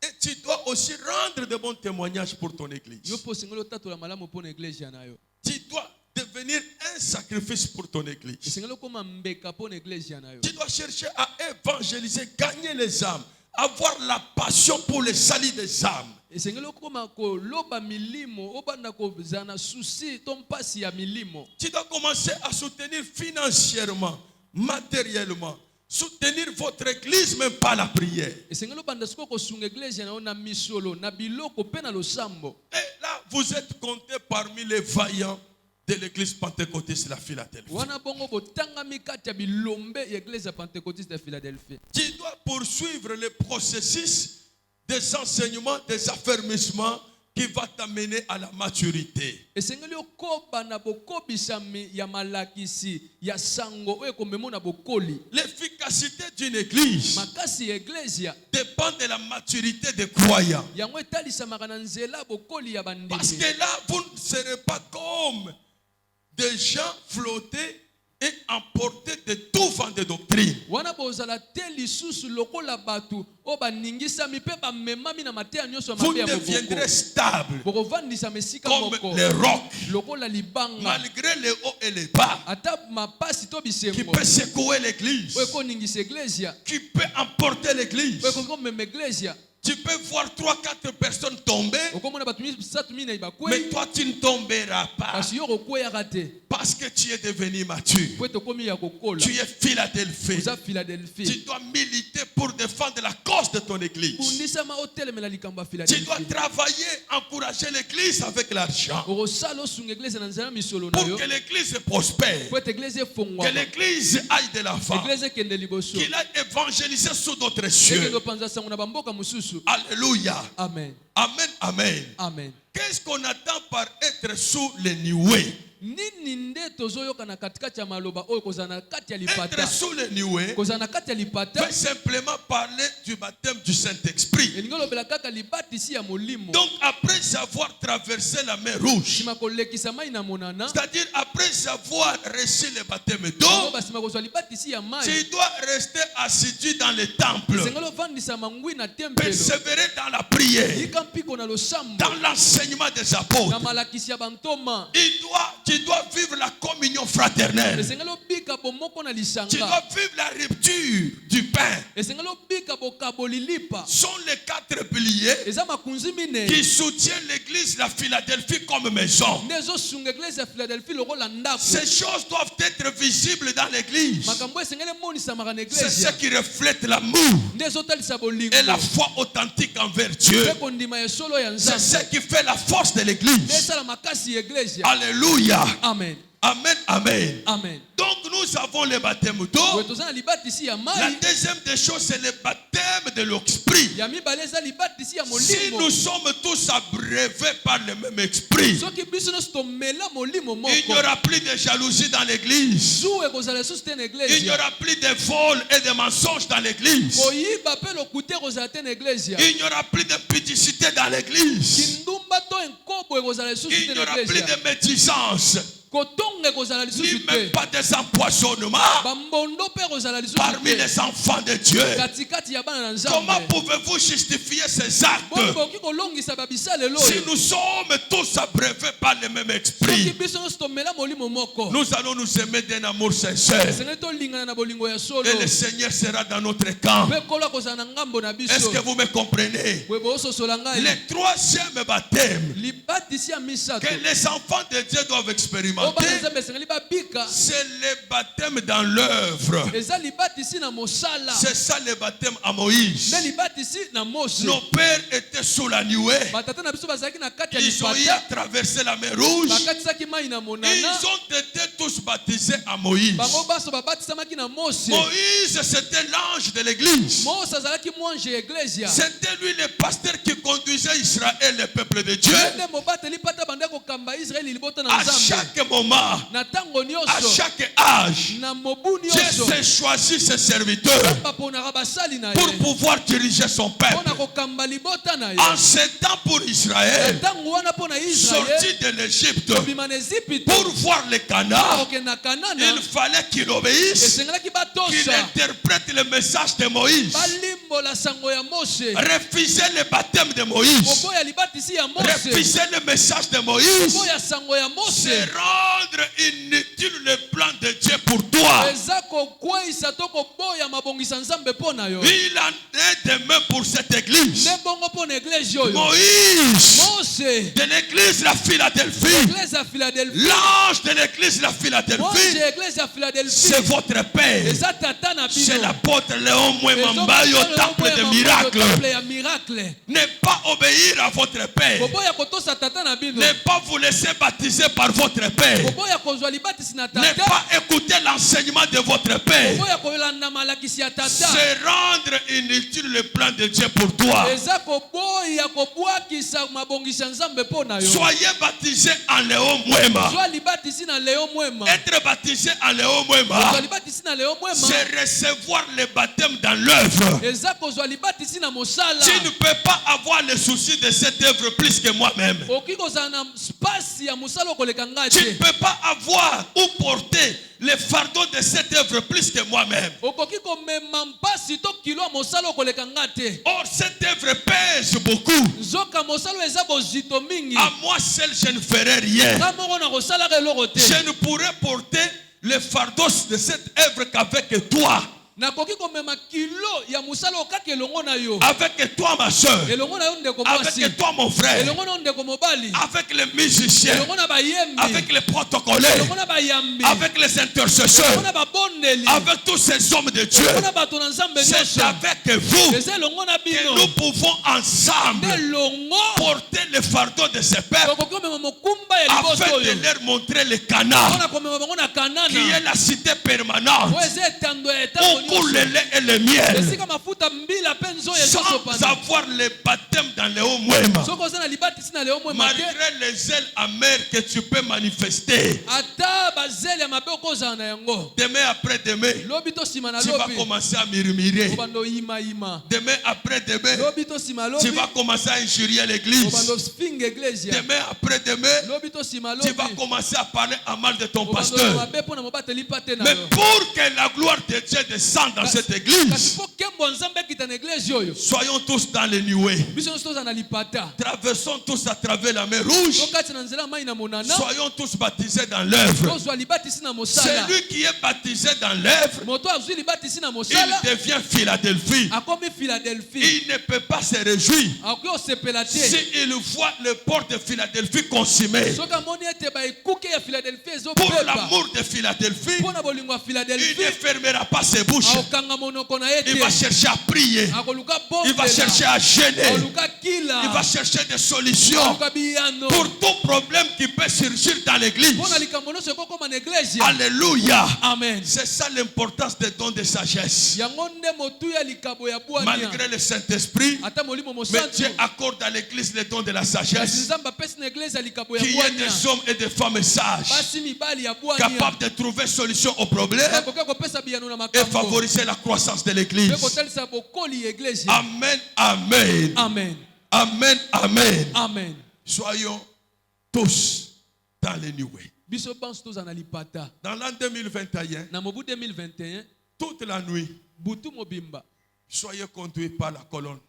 Et tu dois aussi rendre de bons témoignages pour ton église. yo mpo osengeli otatola malamu mpo na église na yo Tu dois devenir un sacrifice pour ton église. esengeli okoma mbeka mpo na église na yo Tu dois chercher à évangéliser, gagner les âmes, avoir la passion pour le salut des âmes. esengeli okoma koloba milimo obanda kozala na susi to mpasi ya milimo Tu dois commencer à soutenir financièrement, matériellement, soutenir votre église, même pas la prière. esengeli obanda sikoyo kosunga église na yo na misolo na biloko mpe na losambo Et là, vous êtes comptés parmi les vaillants de l'église pentecôtiste de la Philadelphie. wana bongo botangami kati ya bilombe ya église ya pentecôtiste ya Philadelphie. Tu dois poursuivre le processus des enseignements, des affermissements qui va t'amener à la maturité. esengeli okoba na bokobisami ya malakisi ya sango oyo ekomema na bokoli L'efficacité d'une église makasi ya église dépend de la maturité des croyants. yango etalisamaka na nzela bokoli ya Parce bandimi que là, vous ne serez pas comme des gens flottés et emportés de tout vent de doctrine. wana bozala te lisusu lokola bato oyo baningisami mpe bamemami na mateya nyonso ya Vous mabe ya deviendrez boboko stable bokovandisama esika comme moko les rocs, lokola libanga malgré les hauts et les bas, ata mapasi to qui bisengo peut secouer l'église, oyo ekoningisa église qui peut emporter l'église. oyo ekoki komema église Tu peux voir 3-4 personnes tomber, okomona bato misatu minei mais bakwei toi tu ne tomberas pas kasi yo kokweyaka te parce que tu es devenu mature. po tokomi ya kokola Tu es Philadelphie. oza Philadelphie Tu dois militer pour défendre la cause de ton église. kundisama otelemela likambo ya Tu dois Philadelphie travailler, encourager l'église avec l'argent okosala osunga église na nzela misolo na pour yo que l'église prospère, po ete église que efongwama l'église aille de l'avant, église ekende liboso qu'il aille évangéliser sous d'autres cieux. ekende opanza sango na bamboka mosusu Alléluia. amen Amen, amen. amen Qu'est-ce qu'on attend par être sous les nuées? nini nde tozoyoka na katikati ya maloba oyo kozala na kati ya lipata Être sous les nuées kozala na kati ya lipata veut simplement parler du baptême du Saint-Esprit. elingi olobela kaka libatisi ya molimo Donc après avoir traversé la mer rouge, nsima kolekisa mai na monana c'est-à-dire après avoir reçu le baptême yango d'eau, basima kozwa libatisi ya mai tu dois rester assidu dans le temple, esengeli ovandisa mangwi na tempelo persévérer dans la prière, yika mpiko na losambo dans l'enseignement des na apôtres. malakisi ya bantoma Tu dois vivre la communion fraternelle. esengeli obika bomoko na Tu lisanga dois vivre la rupture du pain. esengeli obika bokaboli lipa Ce sont les 4 piliers eza makunzi minei qui soutiennent l'église de la Philadelphie comme maison. nde ezosunga eglise ya Philadelphie lokola ndako Ces choses doivent être visibles dans l'église. makambo esengeli emonisamaka na C'est eglise ce qui reflète l'amour nde ezotalisa bolingo et la foi authentique envers Dieu. mpe kondima ya solo ya C'est ce nzambe qui fait la force de nde l'église. esala makasi ya eglise Alléluia. amen Amen, amen. amen Donc nous avons le baptême d'eau. boye toza na libatisi ya La mai deuxième des choses, c'est le baptême de l'esprit. ya mibale eza libatisi ya Si molimo nous sommes tous abreuvés par le même esprit, soki biso nyonso tomela molimo il moko n'y aura plus de jalousie dans l'église. zu ekozala lisusu te na Il n'y eglise aura plus de vols et de mensonges dans l'église. koyiba mpe lokuta ekozala te na eglise Il n'y aura plus de pudicité dans l'église. kindumba to enkobo ekozala lisusu Il te n'y na aura plus eglise de médisance, kotonga ekozala ni lisusu même te pas des empoisonnements bambondo mpe ekozala lisusu parmi te les enfants de Dieu. katikati ya bana na Comment nzambe pouvez-vous justifier ces actes boyi bokoki kolongisa babisalelo si oyo nous sommes tous abreuvés par le même soki esprit? biso nyonso tomela molimo moko Nous allons nous aimer d'un amour sincère. esengeli tolingana na bolingo ya solo Et le Seigneur sera dans notre camp. mpe nkolo akozala na ngambo na Est-ce biso que vous me comprenez? boye bososola ngai Le troisième baptême libatisi ya misato que les enfants de Dieu doivent expérimenter, expérimenté, c'est le baptême dans l'œuvre. C'est ça le baptême à Moïse. Nos pères étaient sous la nuée. Ils ont eu à traverser la mer Rouge. Ils ont été tous baptisés à Moïse. Moïse, c'était l'ange de l'église. C'était lui le pasteur qui conduisait Israël, le peuple de Dieu. À chaque moment, à chaque âge, Dieu s'est choisi ses serviteurs pour pouvoir diriger son peuple. En ce temps pour Israël, sorti de l'Égypte pour voir le Canaan, il fallait qu'il obéisse, qu'il interprète le message de Moïse. Refuser le baptême de Moïse, refuser le message de Moïse, c'est rendre inutile le plan de Dieu pour toi. Il en est de même pour cette église. Moïse de l'église la Philadelphie, l'ange de l'église la Philadelphie, c'est votre père. C'est l'apôtre Léon Mouemamba au temple de miracles. Ne pas obéir à votre père, ne pas vous laisser baptiser par votre père, ne pas écouter l'enseignement de votre père, c'est rendre inutile le plan de Dieu pour toi. Soyez baptisés en Léon Mouema. Être baptisé en Léon Mouema, c'est recevoir le baptême dans l'œuvre. Tu ne peux pas avoir le souci de cette œuvre plus que moi-même. Tu ne peux pas avoir ou porter le fardeau de cette œuvre plus que moi-même. Or, cette œuvre pèse beaucoup. À moi seul, je ne ferai rien. Je ne pourrai porter le fardeau de cette œuvre qu'avec toi. Avec toi ma soeur, avec toi mon frère, avec les musiciens, avec les protocolaires, avec les intercesseurs, avec tous ces hommes de Dieu, c'est avec vous que nous pouvons ensemble porter le fardeau de ce peuple afin de leur montrer le Canaan qui est la cité permanente pour le lait et le miel, sans avoir le baptême dans le haut Mouema. Malgré les ailes amères que tu peux manifester, demain après demain, tu vas commencer à murmurer. Demain après demain, tu vas commencer à injurier l'église. Demain après demain, tu vas commencer à parler à mal de ton pasteur. Mais pour que la gloire de Dieu descende dans cette église, soyons tous dans les nuées. Traversons tous à travers la mer Rouge. Soyons tous baptisés dans l'œuvre. Celui qui est baptisé dans l'œuvre, il devient Philadelphie. Il ne peut pas se réjouir s'il voit le port de Philadelphie consumé. Pour l'amour de Philadelphie, il ne fermera pas ses bouches. Il va chercher à prier. Il va chercher à gêner. Il va chercher des solutions pour tout problème qui peut surgir dans l'église. Alléluia. Amen. C'est ça l'importance des dons de sagesse. Malgré le Saint-Esprit, mais Dieu accorde à l'église les dons de la sagesse. Qu'il y ait des hommes et des femmes sages, capables de trouver solution aux problèmes et favoriser la croissance de l'église. Amen, amen. Amen. Amen, amen. Amen. Soyons tous dans les nuées. Dans l'an 2021, toute la nuit, soyez conduits par la colonne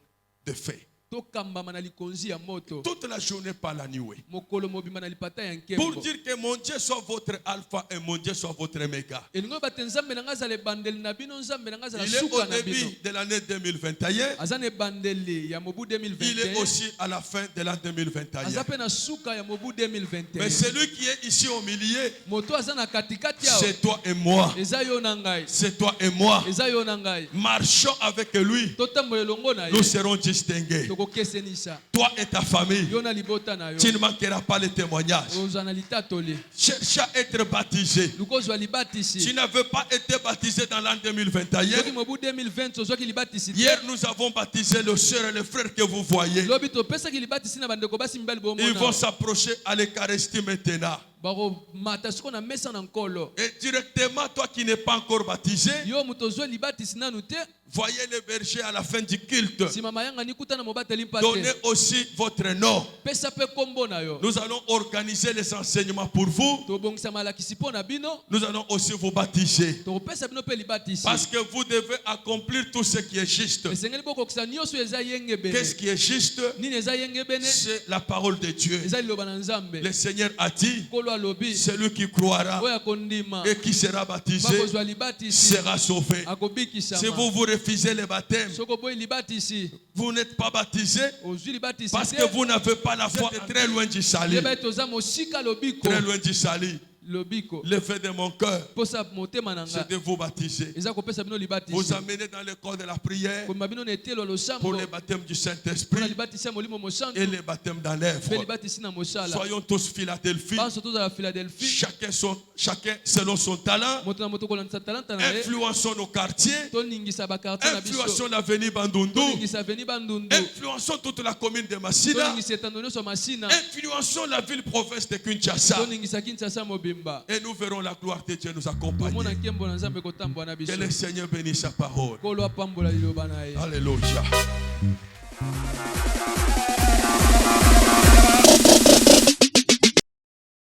de feu. tokambama na likonzi ya moto toute la journée par la nuit. mokolo mobimba na lipata ya Pour nkembo dire que mon Dieu soit votre alpha et mon Dieu soit votre méga. elingo bate nzambe na nga azala ebandeli na bino nzambe na nga azala Il est au suka na bino début de l'année 2021. aza na ebandeli ya mobu Il est 2021 aussi à la fin de l'an 2021. aza pe na suka ya mobu Mais 2021 celui qui est ici au milieu, moto aza na katikati yao c'est toi et moi. eza yo na ngai C'est toi et moi. eza yo na ngai Marchons avec lui. totambola elongo na ye Nous serons distingués. tokokesenisa Toi et ta famille. yo na libota na yo Tu ne manqueras pas le témoignage. ozwa na litatoli Cherche à être baptisé. lukozwa Tu libatisi n'avais pas été baptisé dans l'an 2021. soki mobu 2020 ozwaki libatisi te Hier, nous avons baptisé le sœur et le frère que vous voyez. lobi topesaki libatisi na bandeko basi mibali Ils vont bomona s'approcher à l'Eucharistie maintenant. bakomata siko na mesa na nkolo Et directement, toi qui n'es pas encore baptisé, yo moto ozwa libatisi nanu te voyez les bergers à la fin du culte. nsima mayangani kuta na mobateli mpa Donnez te aussi votre nom. pesa mpe kombo na yo Nous allons organiser les enseignements pour vous. tobongisa malakisi mpo na bino Nous allons aussi vous baptiser. tokopesa bino mpe libatisi Parce que vous devez accomplir tout ce qui est juste. esengeli bokokisa nyonso eza yenge bene Qu'est-ce qui est juste? nini eza yenge bene C'est la parole de Dieu. eza liloba na nzambe Le Seigneur a dit, nkolo alobi celui qui croira oyo akondima et qui sera baptisé bakozwa libatisi sera sauvé. Si akobikisama vous refusez le baptême, soki oboyi libatisi vous n'êtes pas baptisé ozwi libatisi parce te que vous n'avez pas la foi. Très loin du salut. yeba ete oza mosika lobiko Très loin du salut. lobiko Le fait de mon cœur, posa motema na c'est nga de vous baptiser. eza kopesa bino Vous libatisi amener dans le corps de la prière komema bino na etelo ya pour losambo le baptême du mpona Saint-Esprit libatisi ya molimo mosantu et le baptême dans mpe l'œuvre. libatisi na mosala Soyons tous Philadelphie, banso tozala philadelphie chacun selon son talent. moto na moto kolandisa talanta na ye Influençons nos quartiers, toningisa bakartier na biso influençons l'avenue Bandundu, toningisa veni bandundu influençons toute la commune de Massina, toningisa etando nyonso ya masina influençons la ville-province de Kinshasa. toningisa kinshasa mobimba Et nous verrons la gloire de Dieu nous tomona accompagner. nkembo na nzambe kotambola na biso Que le Seigneur bénisse sa parole. kolo apambola liloba na ye Alléluia.